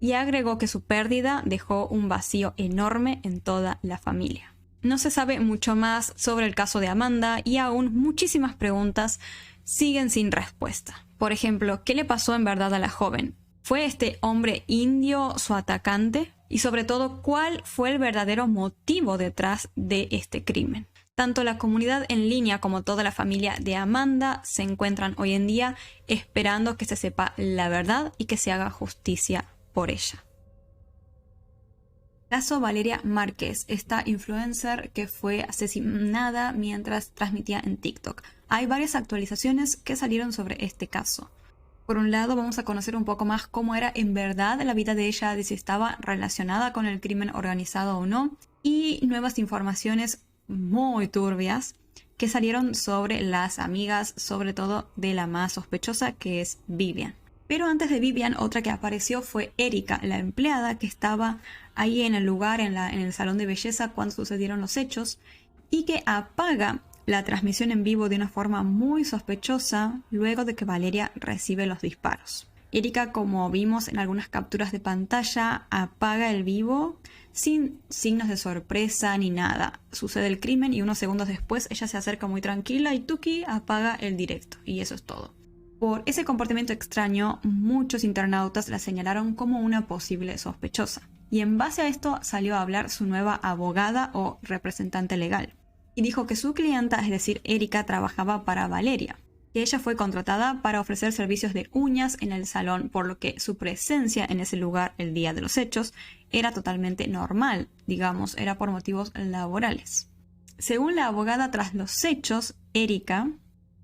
y agregó que su pérdida dejó un vacío enorme en toda la familia. No se sabe mucho más sobre el caso de Amanda y aún muchísimas preguntas siguen sin respuesta. Por ejemplo, ¿qué le pasó en verdad a la joven? ¿Fue este hombre indio su atacante? Y sobre todo, ¿cuál fue el verdadero motivo detrás de este crimen? Tanto la comunidad en línea como toda la familia de Amanda se encuentran hoy en día esperando que se sepa la verdad y que se haga justicia por ella. Caso Valeria Márquez, esta influencer que fue asesinada mientras transmitía en TikTok. Hay varias actualizaciones que salieron sobre este caso. Por un lado, vamos a conocer un poco más cómo era en verdad la vida de ella, de si estaba relacionada con el crimen organizado o no, y nuevas informaciones muy turbias que salieron sobre las amigas, sobre todo de la más sospechosa, que es Vivian. Pero antes de Vivian, otra que apareció fue Erika, la empleada que estaba ahí en el lugar, en el salón de belleza cuando sucedieron los hechos, y que apaga la transmisión en vivo de una forma muy sospechosa luego de que Valeria recibe los disparos. Erika, como vimos en algunas capturas de pantalla, apaga el vivo sin signos de sorpresa ni nada. Sucede el crimen y unos segundos después ella se acerca muy tranquila y Tuki apaga el directo. Y eso es todo. Por ese comportamiento extraño, muchos internautas la señalaron como una posible sospechosa. Y en base a esto salió a hablar su nueva abogada o representante legal. Y dijo que su clienta, es decir, Erika, trabajaba para Valeria, que ella fue contratada para ofrecer servicios de uñas en el salón, por lo que su presencia en ese lugar el día de los hechos era totalmente normal, digamos, era por motivos laborales. Según la abogada, tras los hechos, Erika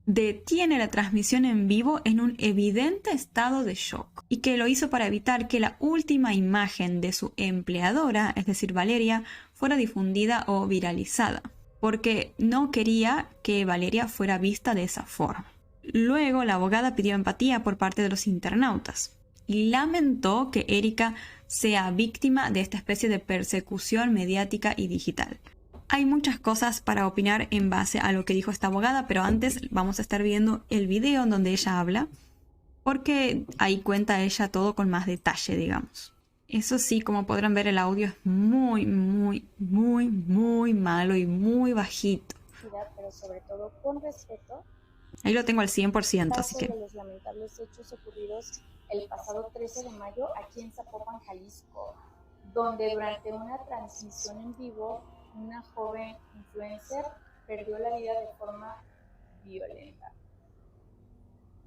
detiene la transmisión en vivo en un evidente estado de shock y que lo hizo para evitar que la última imagen de su empleadora, es decir, Valeria, fuera difundida o viralizada, porque no quería que Valeria fuera vista de esa forma. Luego, la abogada pidió empatía por parte de los internautas y lamentó que Erika sea víctima de esta especie de persecución mediática y digital. Hay muchas cosas para opinar en base a lo que dijo esta abogada, pero antes vamos a estar viendo el video en donde ella habla, porque ahí cuenta ella todo con más detalle, digamos. Eso sí, como podrán ver, el audio es muy malo y muy bajito. Pero sobre todo con respeto. Ahí lo tengo al 100%, así que... de los lamentables hechos ocurridos el pasado 13 de mayo aquí en Zapopan, Jalisco, donde durante una transmisión en vivo, una joven influencer perdió la vida de forma violenta.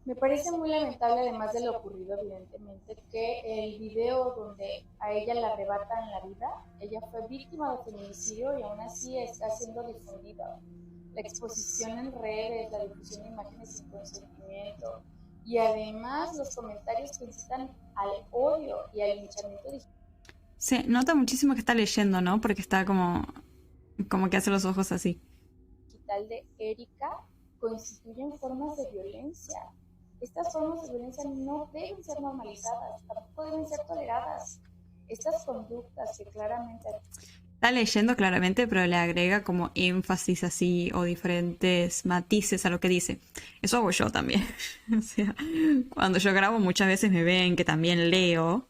Me parece muy lamentable, además de lo ocurrido, evidentemente, que el video donde a ella la arrebatan la vida, ella fue víctima de feminicidio y aún así está siendo difundida. La exposición en redes, la difusión de imágenes sin consentimiento y además los comentarios que incitan al odio y al linchamiento digital. Se nota muchísimo que está leyendo, ¿no? Porque está como que hace los ojos así. Digital de Erika constituyen formas de violencia. Estas formas de violencia no deben ser normalizadas, tampoco deben ser toleradas. Estas conductas que claramente... Está leyendo claramente, pero le agrega como énfasis así o diferentes matices a lo que dice. Eso hago yo también. O sea, cuando yo grabo muchas veces me ven que también leo.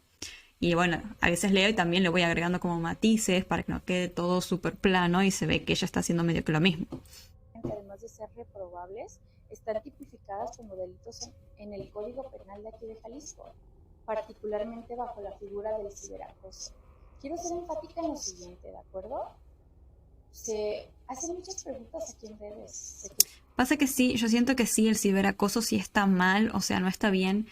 Y bueno, a veces leo y también le voy agregando como matices para que no quede todo súper plano y se ve que ella está haciendo medio que lo mismo. Además de ser reprobables, están tipificadas como delitos en el Código Penal de aquí de Jalisco, particularmente bajo la figura del ciberacoso. Quiero ser enfática en lo siguiente, ¿de acuerdo? Se hacen muchas preguntas aquí en redes. Pasa que sí, yo siento que sí, el ciberacoso sí está mal, o sea, no está bien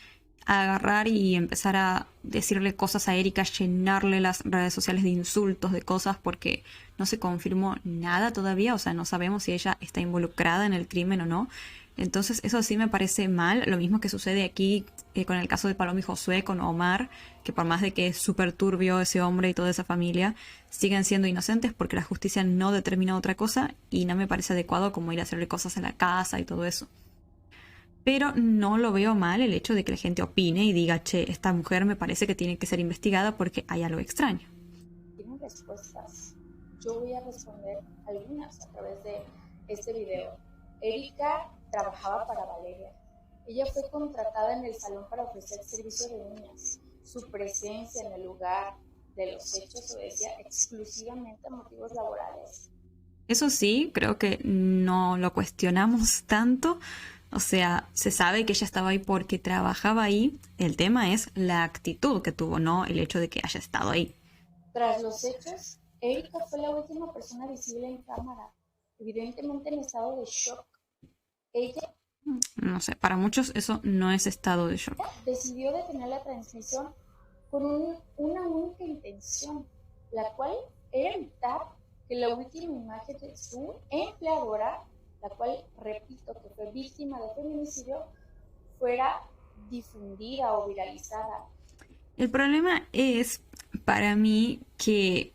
agarrar y empezar a decirle cosas a Erika, llenarle las redes sociales de insultos, de cosas, porque no se confirmó nada todavía, o sea, no sabemos si ella está involucrada en el crimen o no. Entonces eso sí me parece mal, lo mismo que sucede aquí con el caso de Paloma y Josué, con Omar, que por más de que es súper turbio ese hombre y toda esa familia, siguen siendo inocentes porque la justicia no determina otra cosa y no me parece adecuado como ir a hacerle cosas a la casa y todo eso. Pero no lo veo mal el hecho de que la gente opine y diga, che, esta mujer me parece que tiene que ser investigada porque hay algo extraño. Tienen respuestas. Yo voy a responder algunas a través de este video. Erika trabajaba para Valeria. Ella fue contratada en el salón para ofrecer servicio de uñas. Su presencia en el lugar de los hechos obedecía exclusivamente a motivos laborales. Eso sí, creo que no lo cuestionamos tanto. O sea, se sabe que ella estaba ahí porque trabajaba ahí. El tema es la actitud que tuvo, no el hecho de que haya estado ahí. Tras los hechos, Erika fue la última persona visible en cámara, evidentemente en estado de shock. Ella, no sé, para muchos eso no es estado de shock. Decidió detener la transmisión con una única intención, la cual era evitar que la última imagen de su empleadora, la cual, repito, que fue víctima de feminicidio, fuera difundida o viralizada. El problema es, para mí, que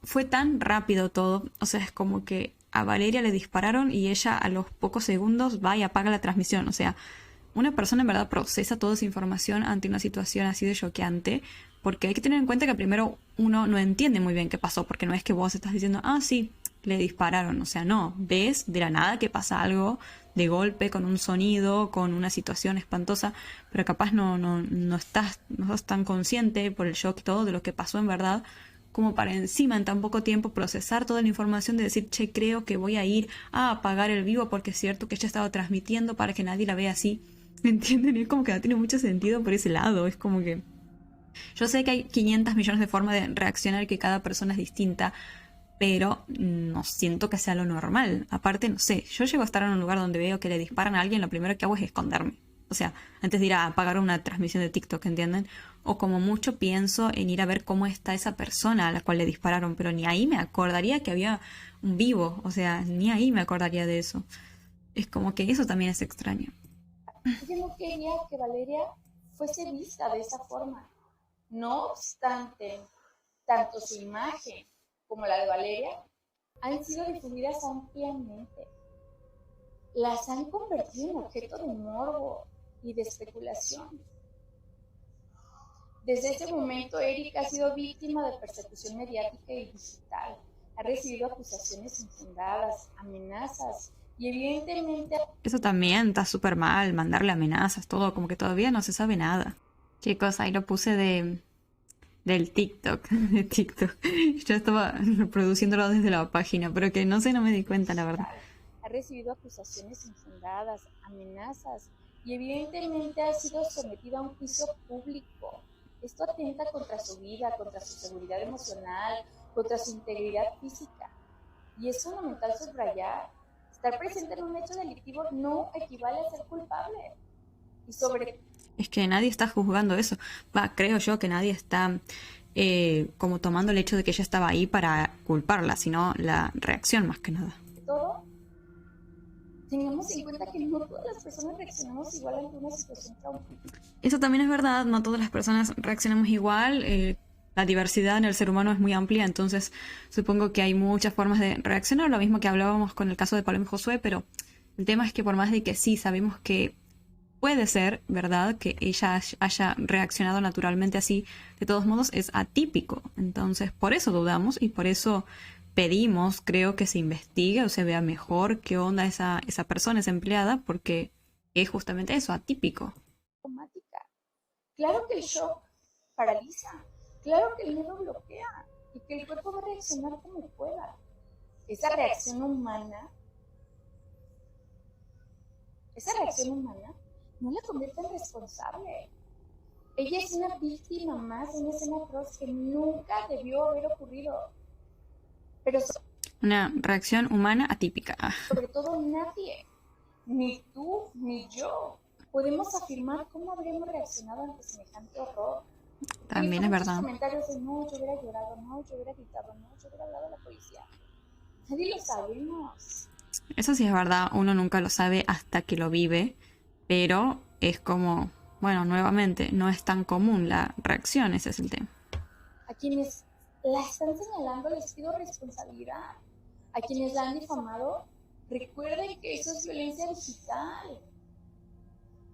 fue tan rápido todo, o sea, es como que a Valeria le dispararon y ella a los pocos segundos va y apaga la transmisión, o sea, una persona en verdad procesa toda esa información ante una situación así de choqueante, porque hay que tener en cuenta que primero uno no entiende muy bien qué pasó, porque no es que vos estás diciendo, ah, sí, le dispararon, o sea, no, ves de la nada que pasa algo de golpe, con un sonido, con una situación espantosa, pero capaz no estás tan consciente por el shock y todo de lo que pasó en verdad, como para encima en tan poco tiempo procesar toda la información de decir, che, creo que voy a ir a apagar el vivo porque es cierto que ella estaba transmitiendo para que nadie la vea así. ¿Me entienden? Y es como que no tiene mucho sentido por ese lado. Es como que... Yo sé que hay 500 millones de formas de reaccionar y que cada persona es distinta, pero no siento que sea lo normal. Aparte, no sé, yo llego a estar en un lugar donde veo que le disparan a alguien, lo primero que hago es esconderme. O sea, antes de ir a apagar una transmisión de TikTok, ¿entienden? O como mucho pienso en ir a ver cómo está esa persona a la cual le dispararon, pero ni ahí me acordaría que había un vivo. O sea, ni ahí me acordaría de eso. Es como que eso también es extraño. Ella no quería que Valeria fuese vista de esa forma. No obstante, tanto su imagen como la de Valeria han sido difundidas ampliamente. Las han convertido en objeto de morbo y de especulación. Desde ese momento, Erika ha sido víctima de persecución mediática y digital. Ha recibido acusaciones infundadas, amenazas y evidentemente... Eso también está súper mal, mandarle amenazas, todo, como que todavía no se sabe nada. Chicos, ahí lo puse del TikTok, de TikTok. Yo estaba reproduciéndolo desde la página, pero que no sé, no me di cuenta, la verdad. Ha recibido acusaciones infundadas, amenazas y evidentemente ha sido sometida a un juicio público. Esto atenta contra su vida, contra su seguridad emocional, contra su integridad física. Y es fundamental subrayar, estar presente en un hecho delictivo no equivale a ser culpable. Y sobre... Es que nadie está juzgando eso. Creo yo que nadie está como tomando el hecho de que ella estaba ahí para culparla, sino la reacción más que nada. Todo, tengamos en cuenta que no todas las personas reaccionamos igual ante una situación traumática. Eso también es verdad, no todas las personas reaccionamos igual. La diversidad en el ser humano es muy amplia, entonces supongo que hay muchas formas de reaccionar, lo mismo que hablábamos con el caso de Paloma y Josué, pero el tema es que por más de que sí sabemos que puede ser, ¿verdad?, que ella haya reaccionado naturalmente así, de todos modos es atípico. Entonces, por eso dudamos y por eso pedimos, creo, que se investigue o se vea mejor qué onda esa persona, esa empleada, porque es justamente eso, atípico. Claro que el shock paraliza, claro que el miedo bloquea y que el cuerpo va a reaccionar como pueda. Esa reacción humana no la convierte en responsable. Ella es una víctima más de una escena atroz que nunca debió haber ocurrido. Pero una reacción humana atípica. Sobre todo nadie, ni tú ni yo, podemos afirmar cómo habríamos reaccionado ante semejante horror. También es verdad. Comentarios de no, yo hubiera llorado, no, yo hubiera gritado, no, yo hubiera hablado a la policía. Nadie lo sabemos. Eso sí es verdad, uno nunca lo sabe hasta que lo vive, pero es como, bueno, nuevamente, no es tan común la reacción, ese es el tema. A quienes la están señalando les pido responsabilidad. A quienes la han difamado, recuerden que eso es violencia digital.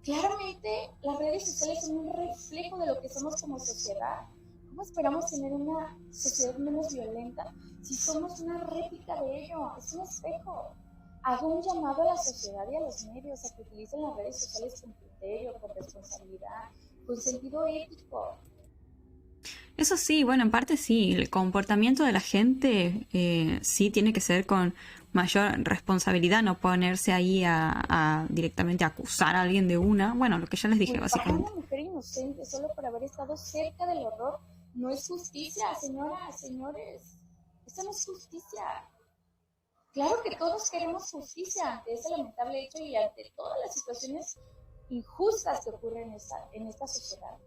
Claramente, las redes sociales son un reflejo de lo que somos como sociedad. ¿Cómo esperamos tener una sociedad menos violenta si somos una réplica de ello? Es un espejo. Hago un llamado a la sociedad y a los medios a que utilicen las redes sociales con criterio, con responsabilidad, con sentido ético. Eso sí, bueno, en parte sí, el comportamiento de la gente sí tiene que ser con mayor responsabilidad, no ponerse ahí a directamente acusar a alguien de una, bueno, lo que ya les dije básicamente. Una mujer inocente solo por haber estado cerca del horror no es justicia, señoras, señores, eso no es justicia. Claro que todos queremos justicia ante ese lamentable hecho y ante todas las situaciones injustas que ocurren en esta sociedad,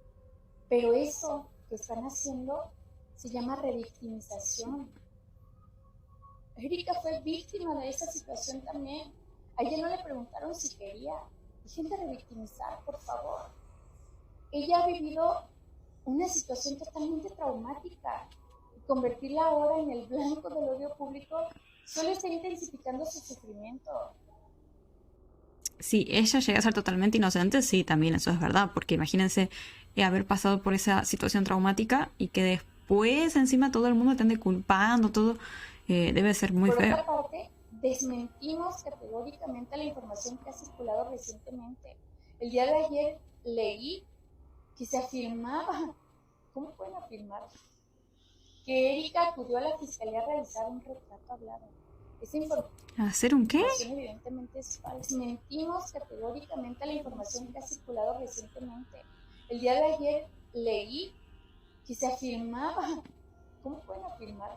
pero eso que están haciendo Se llama revictimización. Erika fue víctima de esa situación también. A ella no le preguntaron si quería. Dejen de revictimizar, por favor. Ella ha vivido una situación totalmente traumática. Y convertirla ahora en el blanco del odio público solo está intensificando su sufrimiento. Si ella llega a ser totalmente inocente, sí, también eso es verdad, porque imagínense haber pasado por esa situación traumática y que después encima todo el mundo te ande culpando, todo debe ser muy Por feo. otra parte, desmentimos categóricamente la información que ha circulado recientemente. El día de ayer leí que se afirmaba, ¿cómo pueden afirmar? Que Erika acudió a la fiscalía a realizar un retrato hablado. Esa ¿Hacer un qué? información evidentemente es falsa. Desmentimos categóricamente la información que ha circulado recientemente. El día de ayer leí que se afirmaba, ¿cómo pueden afirmar?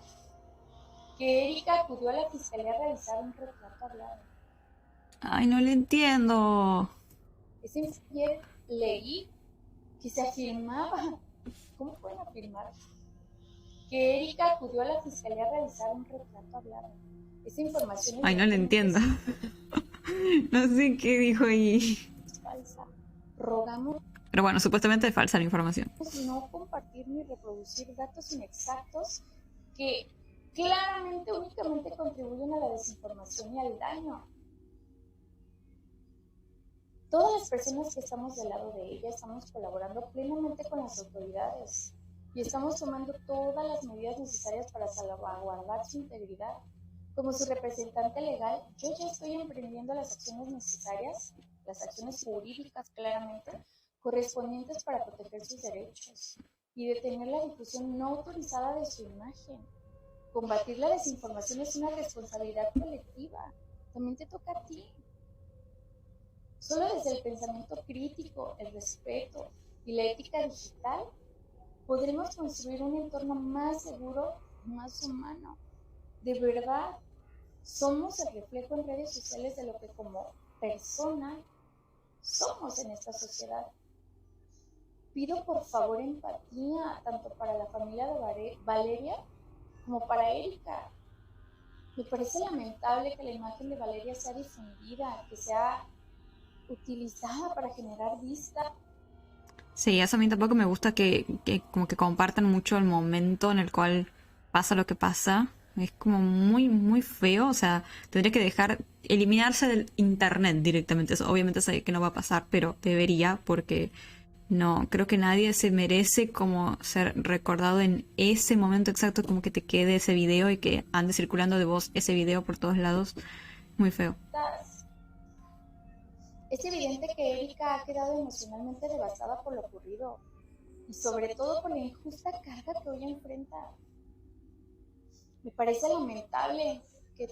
Que Erika acudió a la fiscalía a realizar un retrato hablado. Ay, no le entiendo. Ese ayer leí que se afirmaba, ¿cómo pueden afirmar? Que Erika acudió a la fiscalía a realizar un retrato hablado. Esa información Ay, no le entiendo. No sé qué dijo ahí. es falsa. Rogamos Pero bueno, supuestamente es falsa la información. no compartir ni reproducir datos inexactos que claramente únicamente contribuyen a la desinformación y al daño. Todas las personas que estamos del lado de ella estamos colaborando plenamente con las autoridades y estamos tomando todas las medidas necesarias para salvaguardar su integridad. Como su representante legal, yo ya estoy emprendiendo las acciones necesarias, las acciones jurídicas claramente, correspondientes para proteger sus derechos y detener la difusión no autorizada de su imagen. Combatir la desinformación es una responsabilidad colectiva, también te toca a ti. Solo desde el pensamiento crítico, el respeto y la ética digital podremos construir un entorno más seguro y más humano. De verdad, somos el reflejo en redes sociales de lo que como persona somos en esta sociedad. Pido por favor empatía, tanto para la familia de Valeria como para Erika. Me parece lamentable que la imagen de Valeria sea difundida, que sea utilizada para generar vista. Sí, eso a mí tampoco me gusta que como que compartan mucho el momento en el cual pasa lo que pasa. Es como muy, muy feo. O sea, tendría que eliminarse del internet directamente. Eso obviamente sé que no va a pasar, pero debería, porque no, creo que nadie se merece como ser recordado en ese momento exacto, como que te quede ese video y que ande circulando de vos ese video por todos lados. Muy feo. Es evidente que Erika ha quedado emocionalmente devastada por lo ocurrido y sobre todo por la injusta carga que hoy enfrenta. Me parece lamentable que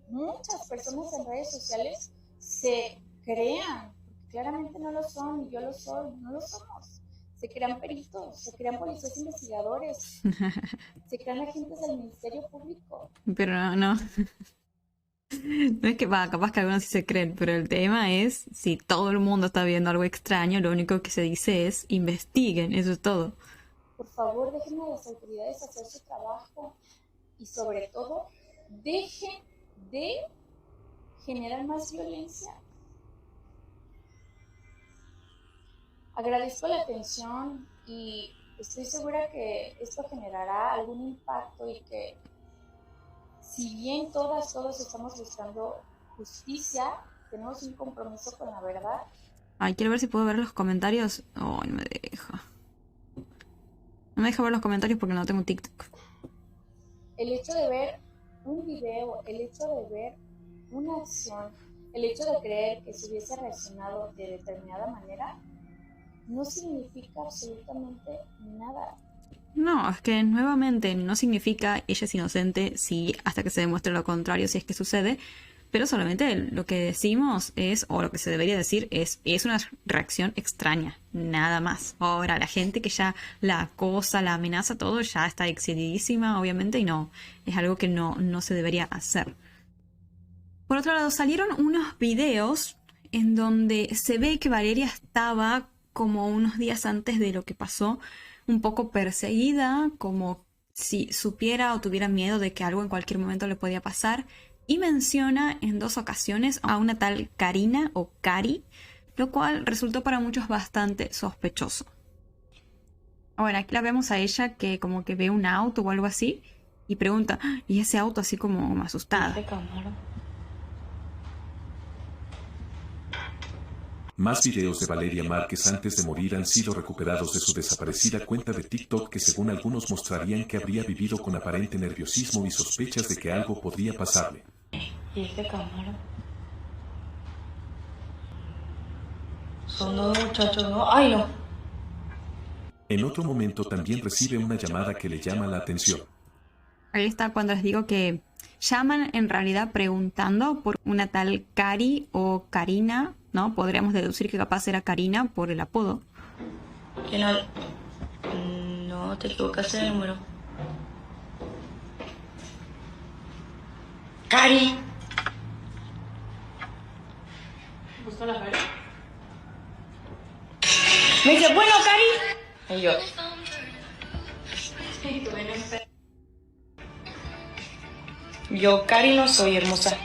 muchas personas en redes sociales se crean, porque claramente no lo son, y yo lo soy, no lo somos. Se crean peritos, se crean policías investigadores, se crean agentes del Ministerio Público. Pero no. No es que capaz que algunos sí se creen, pero el tema es, si todo el mundo está viendo algo extraño, lo único que se dice es investiguen, eso es todo. Por favor, dejen a las autoridades hacer su trabajo y sobre todo, dejen de generar más violencia. Agradezco la atención y estoy segura que esto generará algún impacto y que si bien todos estamos buscando justicia, tenemos un compromiso con la verdad. Ay, quiero ver si puedo ver los comentarios. Oh, no me deja. No me deja ver los comentarios porque no tengo TikTok. El hecho de ver un video, el hecho de ver una acción, el hecho de creer que se hubiese reaccionado de determinada manera, no significa absolutamente nada. No, es que nuevamente no significa ella es inocente si hasta que se demuestre lo contrario, si es que sucede, pero solamente lo que decimos es, o lo que se debería decir es una reacción extraña, nada más. Ahora, la gente que ya la acosa, la amenaza, todo ya está excedidísima, obviamente, y no, es algo que no se debería hacer. Por otro lado, salieron unos videos en donde se ve que Valeria estaba como unos días antes de lo que pasó, un poco perseguida, como si supiera o tuviera miedo de que algo en cualquier momento le podía pasar, y menciona en 2 ocasiones a una tal Karina o Cari, lo cual resultó para muchos bastante sospechoso. Bueno, aquí la vemos a ella que como que ve un auto o algo así y pregunta, "¿Ah, y ese auto?", así como asustada. Más videos de Valeria Márquez antes de morir han sido recuperados de su desaparecida cuenta de TikTok que según algunos mostrarían que habría vivido con aparente nerviosismo y sospechas de que algo podría pasarle. ¿Y este cámara? Son 2 muchachos, ¿no? ¡Ay, no! En otro momento también recibe una llamada que le llama la atención. Ahí está cuando les digo que llaman en realidad preguntando por una tal Cari o Karina, ¿no? Podríamos deducir que capaz era Karina por el apodo. ¿Quién habla? No, te equivocaste de número. ¡Cari! ¿Busca la Cari? Me dice, bueno, Cari. Y yo. Yo, Cari, no soy hermosa.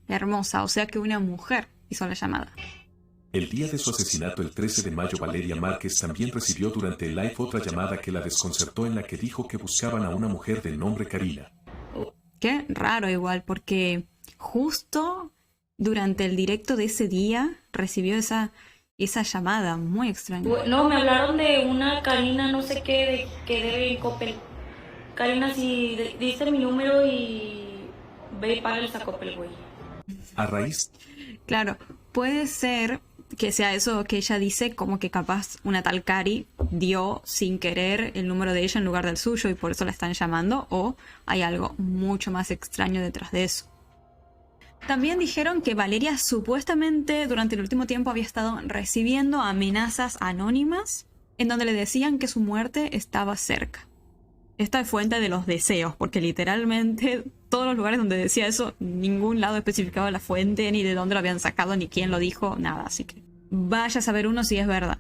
Hermosa, o sea que una mujer hizo la llamada. El día de su asesinato, el 13 de mayo, Valeria Márquez también recibió durante el live otra llamada que la desconcertó, en la que dijo que buscaban a una mujer de nombre Karina. Qué raro igual, porque justo durante el directo de ese día recibió esa llamada, muy extraña. No, me hablaron de una Karina, no sé qué, que debe en Coppel. Karina, si dice mi número y ve y paga esa Coppel, güey. A raíz Claro, puede ser que sea eso que ella dice, como que capaz una tal Cari dio sin querer el número de ella en lugar del suyo y por eso la están llamando, o hay algo mucho más extraño detrás de eso. También dijeron que Valeria supuestamente durante el último tiempo había estado recibiendo amenazas anónimas en donde le decían que su muerte estaba cerca. Esta es fuente de los deseos, porque literalmente todos los lugares donde decía eso, ningún lado especificaba la fuente, ni de dónde lo habían sacado, ni quién lo dijo, nada. Así que vaya a saber uno si es verdad.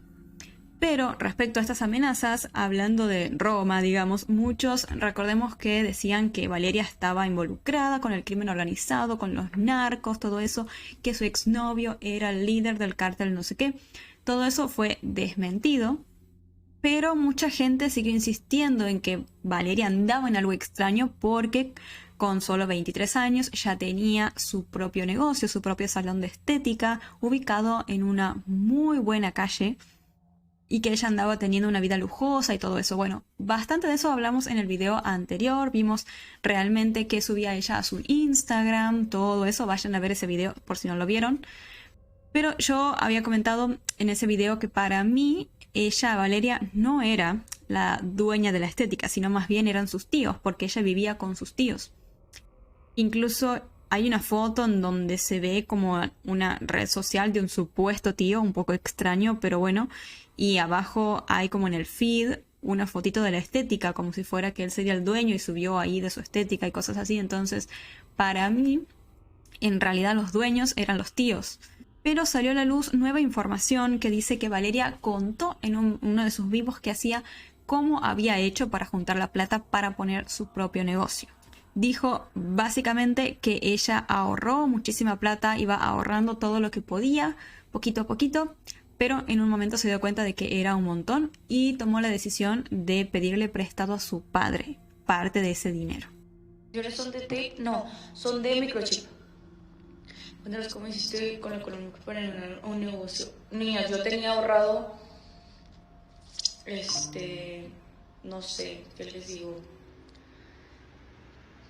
Pero respecto a estas amenazas, hablando de Roma, digamos, muchos recordemos que decían que Valeria estaba involucrada con el crimen organizado, con los narcos, todo eso, que su exnovio era el líder del cártel no sé qué. Todo eso fue desmentido. Pero mucha gente siguió insistiendo en que Valeria andaba en algo extraño porque con solo 23 años ya tenía su propio negocio, su propio salón de estética, ubicado en una muy buena calle, y que ella andaba teniendo una vida lujosa y todo eso. Bueno, bastante de eso hablamos en el video anterior, vimos realmente qué subía ella a su Instagram, todo eso, vayan a ver ese video por si no lo vieron. Pero yo había comentado en ese video que para mí ella, Valeria, no era la dueña de la estética, sino más bien eran sus tíos, porque ella vivía con sus tíos. Incluso hay una foto en donde se ve como una red social de un supuesto tío, un poco extraño, pero bueno, y abajo hay como en el feed una fotito de la estética, como si fuera que él sería el dueño y subió ahí de su estética y cosas así. Entonces, para mí, en realidad los dueños eran los tíos. Pero salió a la luz nueva información que dice que Valeria contó en uno de sus vivos que hacía cómo había hecho para juntar la plata para poner su propio negocio. Dijo básicamente que ella ahorró muchísima plata, iba ahorrando todo lo que podía, poquito a poquito, pero en un momento se dio cuenta de que era un montón y tomó la decisión de pedirle prestado a su padre parte de ese dinero. ¿Son de tape? No, son de microchip. Cuéntanos cómo hiciste con lo económico para un negocio. Niñas, yo tenía ahorrado, no sé, ¿qué les digo?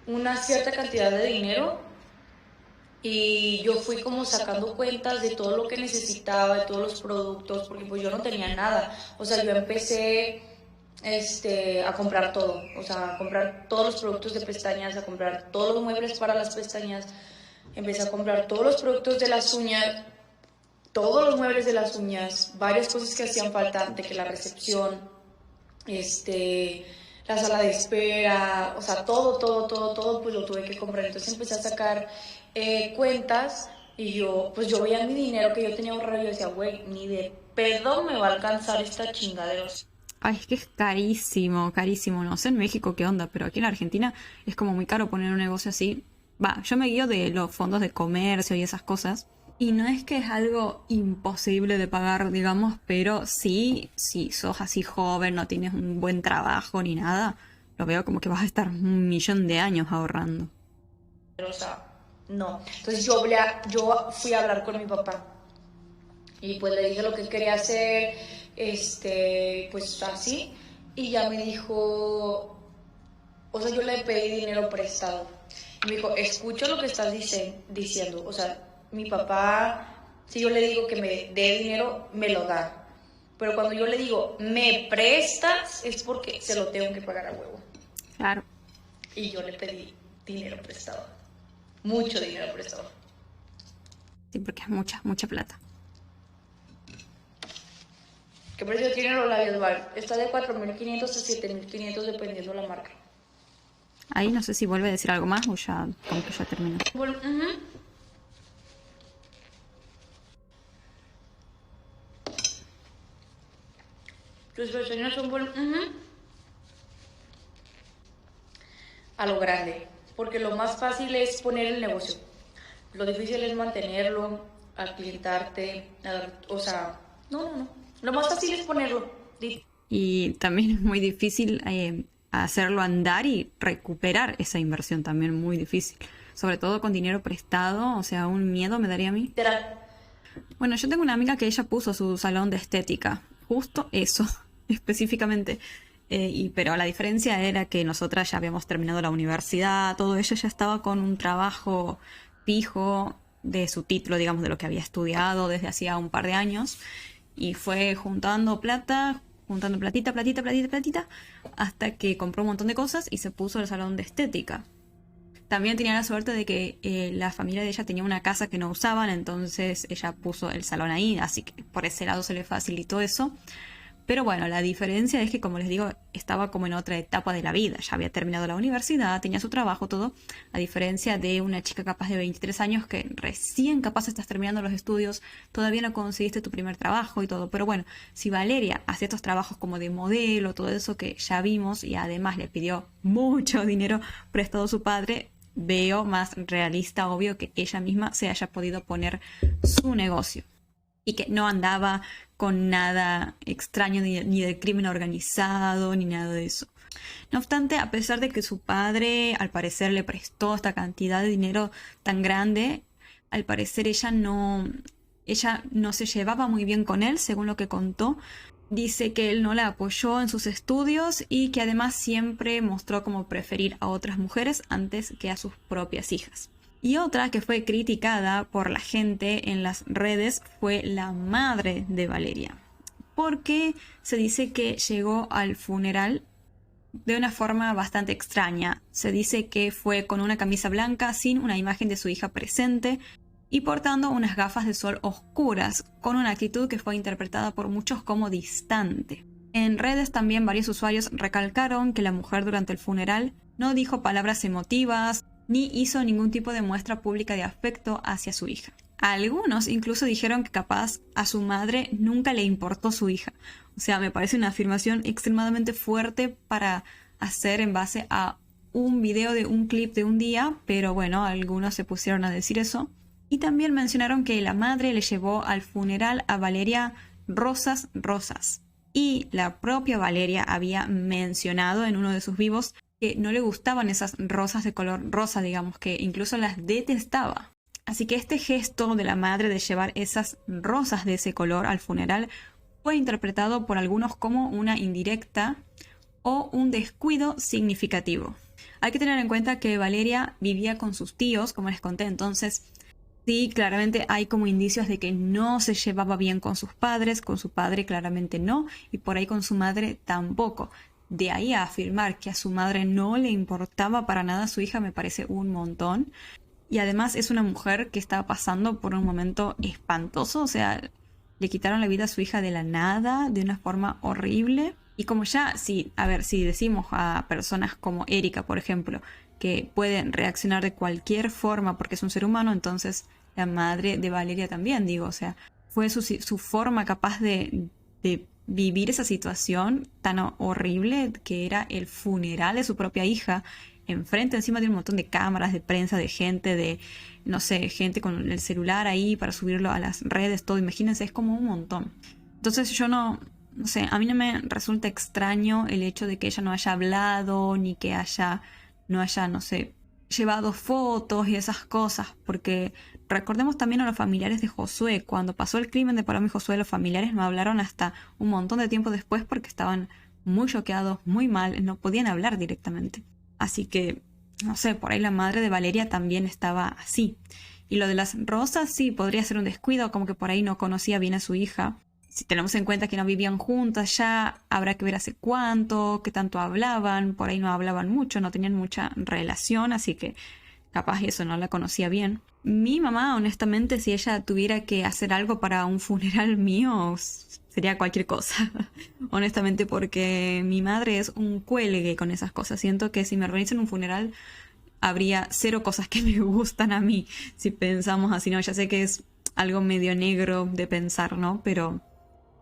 Una cierta cantidad de dinero y yo fui como sacando cuentas de todo lo que necesitaba, de todos los productos, porque pues yo no tenía nada. O sea, yo empecé a comprar todo, o sea, a comprar todos los productos de pestañas, a comprar todos los muebles para las pestañas. Empecé a comprar todos los productos de las uñas, todos los muebles de las uñas, varias cosas que hacían falta, de que la recepción, la sala de espera, o sea, todo, pues lo tuve que comprar. Entonces empecé a sacar cuentas y yo veía mi dinero que yo tenía ahorrado y yo decía, güey, ni de pedo me va a alcanzar esta chingadera. Ay, es que es carísimo, carísimo. No sé en México qué onda, pero aquí en Argentina es como muy caro poner un negocio así. Va, yo me guío de los fondos de comercio y esas cosas. Y no es que es algo imposible de pagar, digamos, pero sí, si sos así joven, no tienes un buen trabajo ni nada, lo veo como que vas a estar 1 millón de años ahorrando. O sea, no. Entonces yo fui a hablar con mi papá y pues le dije lo que quería hacer, pues así, y ya me dijo, o sea, yo le pedí dinero prestado. Y me dijo, escucho lo que estás diciendo, o sea, mi papá, si yo le digo que me dé dinero, me lo da. Pero cuando yo le digo, me prestas, es porque se lo tengo que pagar a huevo. Claro. Y yo le pedí dinero prestado. Mucho dinero prestado. Sí, porque es mucha, mucha plata. ¿Qué precio tiene los labios Val? Está de 4.500 a 7.500 dependiendo la marca. Ahí no sé si vuelve a decir algo más o ya, como que ya terminó. Tus versiones son a lo grande, porque lo más fácil es poner el negocio. Lo difícil es mantenerlo, aclientarte, o sea, no. Lo más fácil es ponerlo. Y también es muy difícil hacerlo andar y recuperar esa inversión, también muy difícil. Sobre todo con dinero prestado, o sea, un miedo me daría a mí. Literal. Bueno, yo tengo una amiga que ella puso su salón de estética, justo eso, específicamente. Pero la diferencia era que nosotras ya habíamos terminado la universidad, todo ella ya estaba con un trabajo fijo de su título, digamos, de lo que había estudiado desde hacía un par de años. Y fue juntando plata, juntando platita, hasta que compró un montón de cosas y se puso el salón de estética. También tenía la suerte de que la familia de ella tenía una casa que no usaban, entonces ella puso el salón ahí, así que por ese lado se le facilitó eso. Pero bueno, la diferencia es que, como les digo, estaba como en otra etapa de la vida. Ya había terminado la universidad, tenía su trabajo, todo. A diferencia de una chica capaz de 23 años que recién capaz estás terminando los estudios, todavía no conseguiste tu primer trabajo y todo. Pero bueno, si Valeria hace estos trabajos como de modelo, todo eso que ya vimos, y además le pidió mucho dinero prestado a su padre, veo más realista, obvio, que ella misma se haya podido poner su negocio. Y que no andaba con nada extraño ni del crimen organizado, ni nada de eso. No obstante, a pesar de que su padre al parecer le prestó esta cantidad de dinero tan grande, al parecer ella no se llevaba muy bien con él, según lo que contó. Dice que él no la apoyó en sus estudios y que además siempre mostró como preferir a otras mujeres antes que a sus propias hijas. Y otra que fue criticada por la gente en las redes fue la madre de Valeria, porque se dice que llegó al funeral de una forma bastante extraña. Se dice que fue con una camisa blanca sin una imagen de su hija presente y portando unas gafas de sol oscuras, con una actitud que fue interpretada por muchos como distante. En redes también varios usuarios recalcaron que la mujer durante el funeral no dijo palabras emotivas, ni hizo ningún tipo de muestra pública de afecto hacia su hija. Algunos incluso dijeron que capaz a su madre nunca le importó su hija. O sea, me parece una afirmación extremadamente fuerte para hacer en base a un video de un clip de un día, pero bueno, algunos se pusieron a decir eso. Y también mencionaron que la madre le llevó al funeral a Valeria rosas. Y la propia Valeria había mencionado en uno de sus vivos que no le gustaban esas rosas de color rosa, digamos, que incluso las detestaba. Así que este gesto de la madre de llevar esas rosas de ese color al funeral fue interpretado por algunos como una indirecta o un descuido significativo. Hay que tener en cuenta que Valeria vivía con sus tíos, como les conté, entonces sí, claramente hay como indicios de que no se llevaba bien con sus padres, con su padre claramente no, y por ahí con su madre tampoco. De ahí a afirmar que a su madre no le importaba para nada a su hija me parece un montón. Y además es una mujer que estaba pasando por un momento espantoso, o sea, le quitaron la vida a su hija de la nada, de una forma horrible. Y como ya, si decimos a personas como Erika, por ejemplo, que pueden reaccionar de cualquier forma porque es un ser humano, entonces la madre de Valeria también, digo, o sea, fue su forma capaz de vivir esa situación tan horrible que era el funeral de su propia hija, enfrente encima de un montón de cámaras, de prensa, de gente, de, no sé, gente con el celular ahí para subirlo a las redes, todo, imagínense, es como un montón. Entonces yo no sé, a mí no me resulta extraño el hecho de que ella no haya hablado, ni que no haya, no sé, llevado fotos y esas cosas, porque recordemos también a los familiares de Josué. Cuando pasó el crimen de Paloma y Josué, los familiares no hablaron hasta un montón de tiempo después porque estaban muy choqueados, muy mal, no podían hablar directamente. Así que, no sé, por ahí la madre de Valeria también estaba así. Y lo de las rosas, sí, podría ser un descuido, como que por ahí no conocía bien a su hija. Si tenemos en cuenta que no vivían juntas ya, habrá que ver hace cuánto, qué tanto hablaban, por ahí no hablaban mucho, no tenían mucha relación, así que capaz eso no la conocía bien. Mi mamá, honestamente, si ella tuviera que hacer algo para un funeral mío, sería cualquier cosa. Honestamente, porque mi madre es un cuelgue con esas cosas. Siento que si me organizan un funeral, habría 0 cosas que me gustan a mí, si pensamos así, ¿no? Ya sé que es algo medio negro de pensar, ¿no? Pero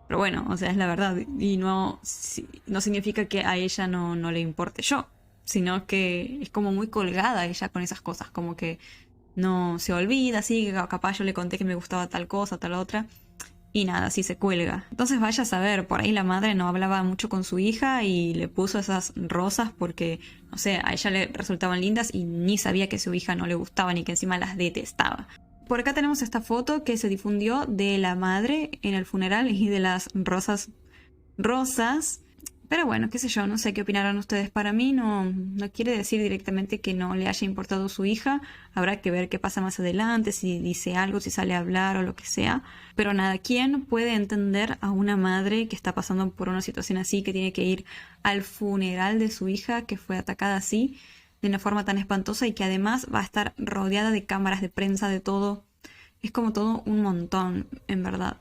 bueno, o sea, es la verdad. Y no significa que a ella no le importe yo, sino que es como muy colgada ella con esas cosas, como que no se olvida, sí, capaz yo le conté que me gustaba tal cosa, tal otra, y nada, así se cuelga. Entonces vaya a saber, por ahí la madre no hablaba mucho con su hija y le puso esas rosas porque, no sé, a ella le resultaban lindas y ni sabía que su hija no le gustaban y que encima las detestaba. Por acá tenemos esta foto que se difundió de la madre en el funeral y de las rosas. Pero bueno, qué sé yo, no sé qué opinarán ustedes. Para mí no quiere decir directamente que no le haya importado su hija. Habrá que ver qué pasa más adelante, si dice algo, si sale a hablar o lo que sea. Pero nada, ¿quién puede entender a una madre que está pasando por una situación así, que tiene que ir al funeral de su hija que fue atacada así, de una forma tan espantosa y que además va a estar rodeada de cámaras de prensa, de todo? Es como todo un montón, en verdad.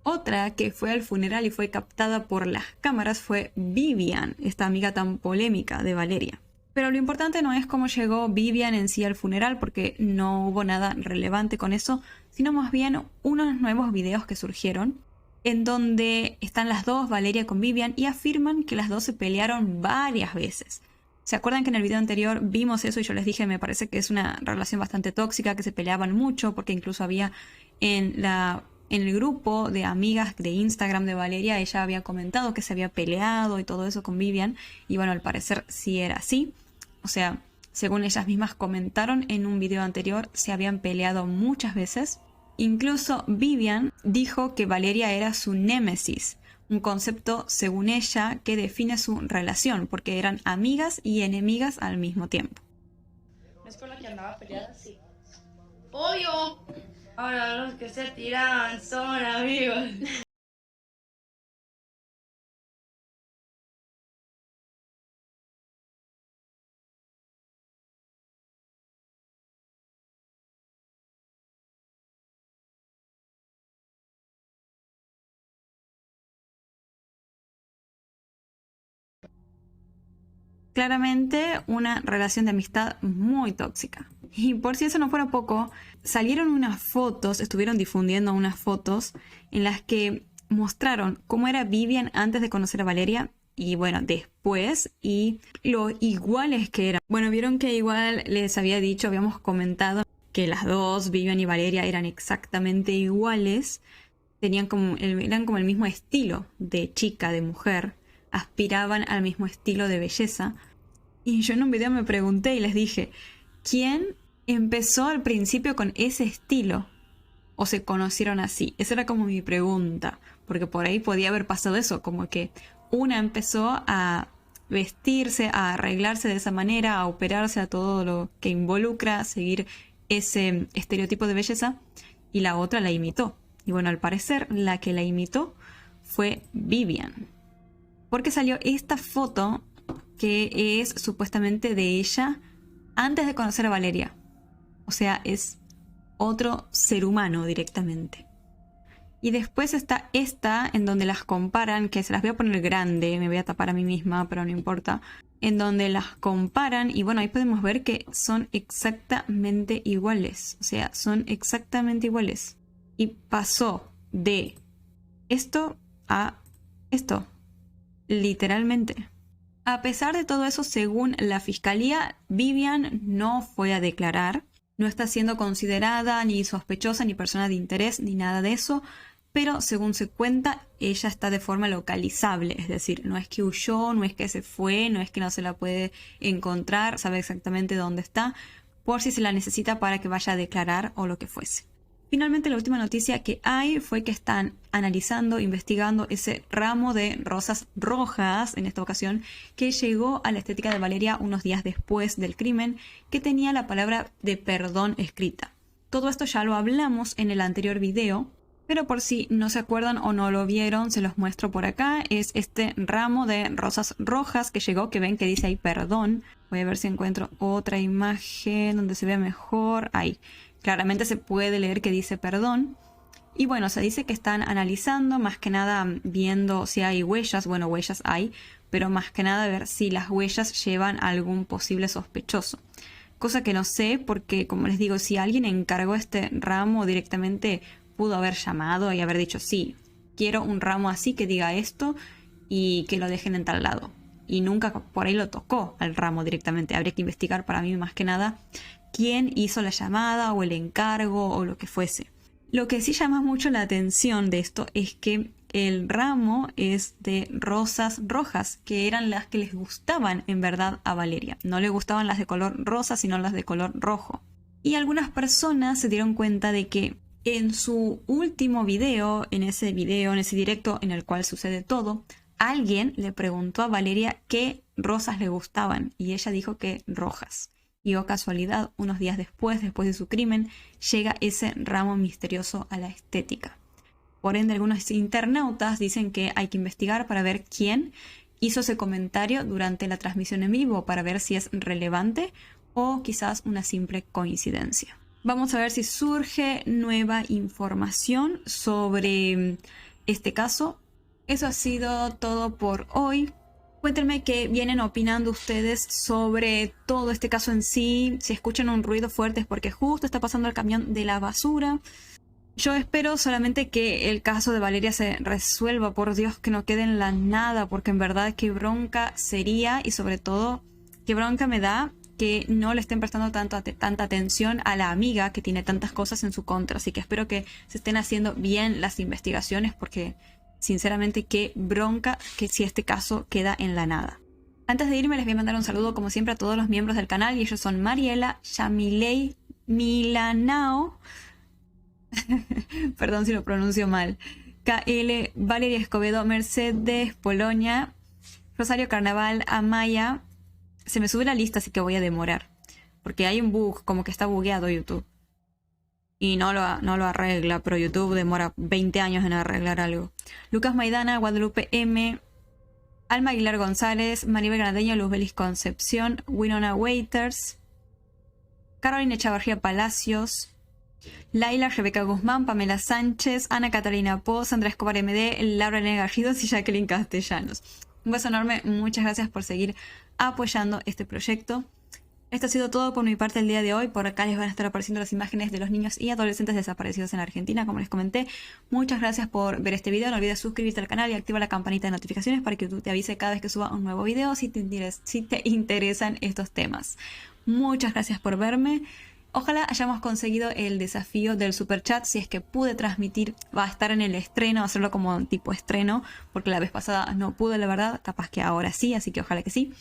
Otra que fue al funeral y fue captada por las cámaras fue Vivian, esta amiga tan polémica de Valeria. Pero lo importante no es cómo llegó Vivian en sí al funeral, porque no hubo nada relevante con eso, sino más bien unos nuevos videos que surgieron, en donde están las dos, Valeria con Vivian, y afirman que las dos se pelearon varias veces. ¿Se acuerdan que en el video anterior vimos eso y yo les dije, me parece que es una relación bastante tóxica, que se peleaban mucho, porque incluso había en el grupo de amigas de Instagram de Valeria, ella había comentado que se había peleado y todo eso con Vivian, y bueno, al parecer sí era así. O sea, según ellas mismas comentaron en un video anterior, se habían peleado muchas veces. Incluso Vivian dijo que Valeria era su némesis, un concepto, según ella, que define su relación, porque eran amigas y enemigas al mismo tiempo. ¿Es con la que andaba peleada? Sí. ¡Obvio! Ahora los que se tiran son amigos. Claramente una relación de amistad muy tóxica. Y por si eso no fuera poco, salieron unas fotos, estuvieron difundiendo unas fotos en las que mostraron cómo era Vivian antes de conocer a Valeria y bueno, después, y lo iguales que eran. Bueno, vieron que igual les había dicho, habíamos comentado que las dos, Vivian y Valeria, eran exactamente iguales, eran como el mismo estilo de chica, de mujer, aspiraban al mismo estilo de belleza. Y yo en un video me pregunté y les dije, ¿quién empezó al principio con ese estilo? ¿O se conocieron así? Esa era como mi pregunta, porque por ahí podía haber pasado eso, como que una empezó a vestirse, a arreglarse de esa manera, a operarse, a todo lo que involucra seguir ese estereotipo de belleza, y la otra la imitó. Y bueno, al parecer la que la imitó fue Vivian, porque salió esta foto que es supuestamente de ella antes de conocer a Valeria. O sea, es otro ser humano directamente. Y después está esta en donde las comparan, que se las voy a poner grande, me voy a tapar a mí misma, pero no importa, en donde las comparan y bueno, ahí podemos ver que son exactamente iguales. O sea, son exactamente iguales. Y pasó de esto a esto, literalmente. A pesar de todo eso, según la fiscalía, Vivian no fue a declarar, no está siendo considerada ni sospechosa ni persona de interés ni nada de eso, pero según se cuenta, ella está de forma localizable, es decir, no es que huyó, no es que se fue, no es que no se la puede encontrar, sabe exactamente dónde está, por si se la necesita para que vaya a declarar o lo que fuese. Finalmente, la última noticia que hay fue que están analizando, investigando ese ramo de rosas rojas, en esta ocasión, que llegó a la estética de Valeria unos días después del crimen, que tenía la palabra de perdón escrita. Todo esto ya lo hablamos en el anterior video, pero por si no se acuerdan o no lo vieron, se los muestro por acá. Es este ramo de rosas rojas que llegó, que ven que dice ahí perdón. Voy a ver si encuentro otra imagen donde se vea mejor. Ahí. Claramente se puede leer que dice perdón. Y bueno, se dice que están analizando, más que nada viendo si hay huellas. Bueno, huellas hay, pero más que nada ver si las huellas llevan a algún posible sospechoso. Cosa que no sé, porque como les digo, si alguien encargó este ramo directamente, pudo haber llamado y haber dicho, sí, quiero un ramo así que diga esto y que lo dejen en tal lado. Y nunca por ahí lo tocó al ramo directamente. Habría que investigar, para mí más que nada, quién hizo la llamada o el encargo o lo que fuese. Lo que sí llama mucho la atención de esto es que el ramo es de rosas rojas, que eran las que les gustaban en verdad a Valeria. No le gustaban las de color rosa, sino las de color rojo. Y algunas personas se dieron cuenta de que en su último video, en ese directo en el cual sucede todo, alguien le preguntó a Valeria qué rosas le gustaban y ella dijo que rojas. Y oh casualidad, unos días después de su crimen, llega ese ramo misterioso a la estética. Por ende, algunos internautas dicen que hay que investigar para ver quién hizo ese comentario durante la transmisión en vivo, para ver si es relevante o quizás una simple coincidencia. Vamos a ver si surge nueva información sobre este caso. Eso ha sido todo por hoy. Cuéntenme qué vienen opinando ustedes sobre todo este caso en sí. Si escuchan un ruido fuerte es porque justo está pasando el camión de la basura. Yo espero solamente que el caso de Valeria se resuelva. Por Dios, que no quede en la nada, porque en verdad qué bronca sería, y sobre todo qué bronca me da que no le estén prestando tanta atención a la amiga que tiene tantas cosas en su contra. Así que espero que se estén haciendo bien las investigaciones, porque sinceramente qué bronca que si este caso queda en la nada. Antes de irme les voy a mandar un saludo como siempre a todos los miembros del canal, y ellos son Mariela, Yamilei, Milanao, perdón si lo pronuncio mal, KL, Valeria Escobedo, Mercedes Polonia, Rosario Carnaval, Amaya. Se me sube la lista, así que voy a demorar, porque hay un bug, como que está bugueado YouTube. Y no lo arregla, pero YouTube demora 20 años en arreglar algo. Lucas Maidana, Guadalupe M, Alma Aguilar González, Maribel Granadeño, Luz Belis Concepción, Winona Waiters, Carolina Echavarría Palacios, Laila, Rebeca Guzmán, Pamela Sánchez, Ana Catalina Poz, Andrés Escobar MD, Laura Elena Garridos y Jacqueline Castellanos. Un beso enorme, muchas gracias por seguir apoyando este proyecto. Esto ha sido todo por mi parte el día de hoy. Por acá les van a estar apareciendo las imágenes de los niños y adolescentes desaparecidos en Argentina, como les comenté. Muchas gracias por ver este video. No olvides suscribirte al canal y activa la campanita de notificaciones para que YouTube te avise cada vez que suba un nuevo video si te interesan estos temas. Muchas gracias por verme. Ojalá hayamos conseguido el desafío del super chat. Si es que pude transmitir, va a estar en el estreno, hacerlo como tipo estreno, porque la vez pasada no pude, la verdad. Capaz que ahora sí, así que ojalá que sí.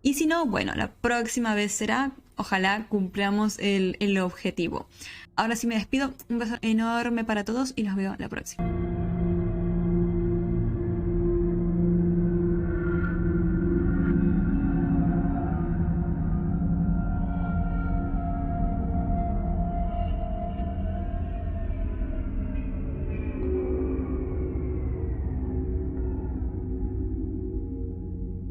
Y si no, bueno, la próxima vez será. Ojalá cumplamos el objetivo. Ahora sí me despido. Un beso enorme para todos y los veo la próxima.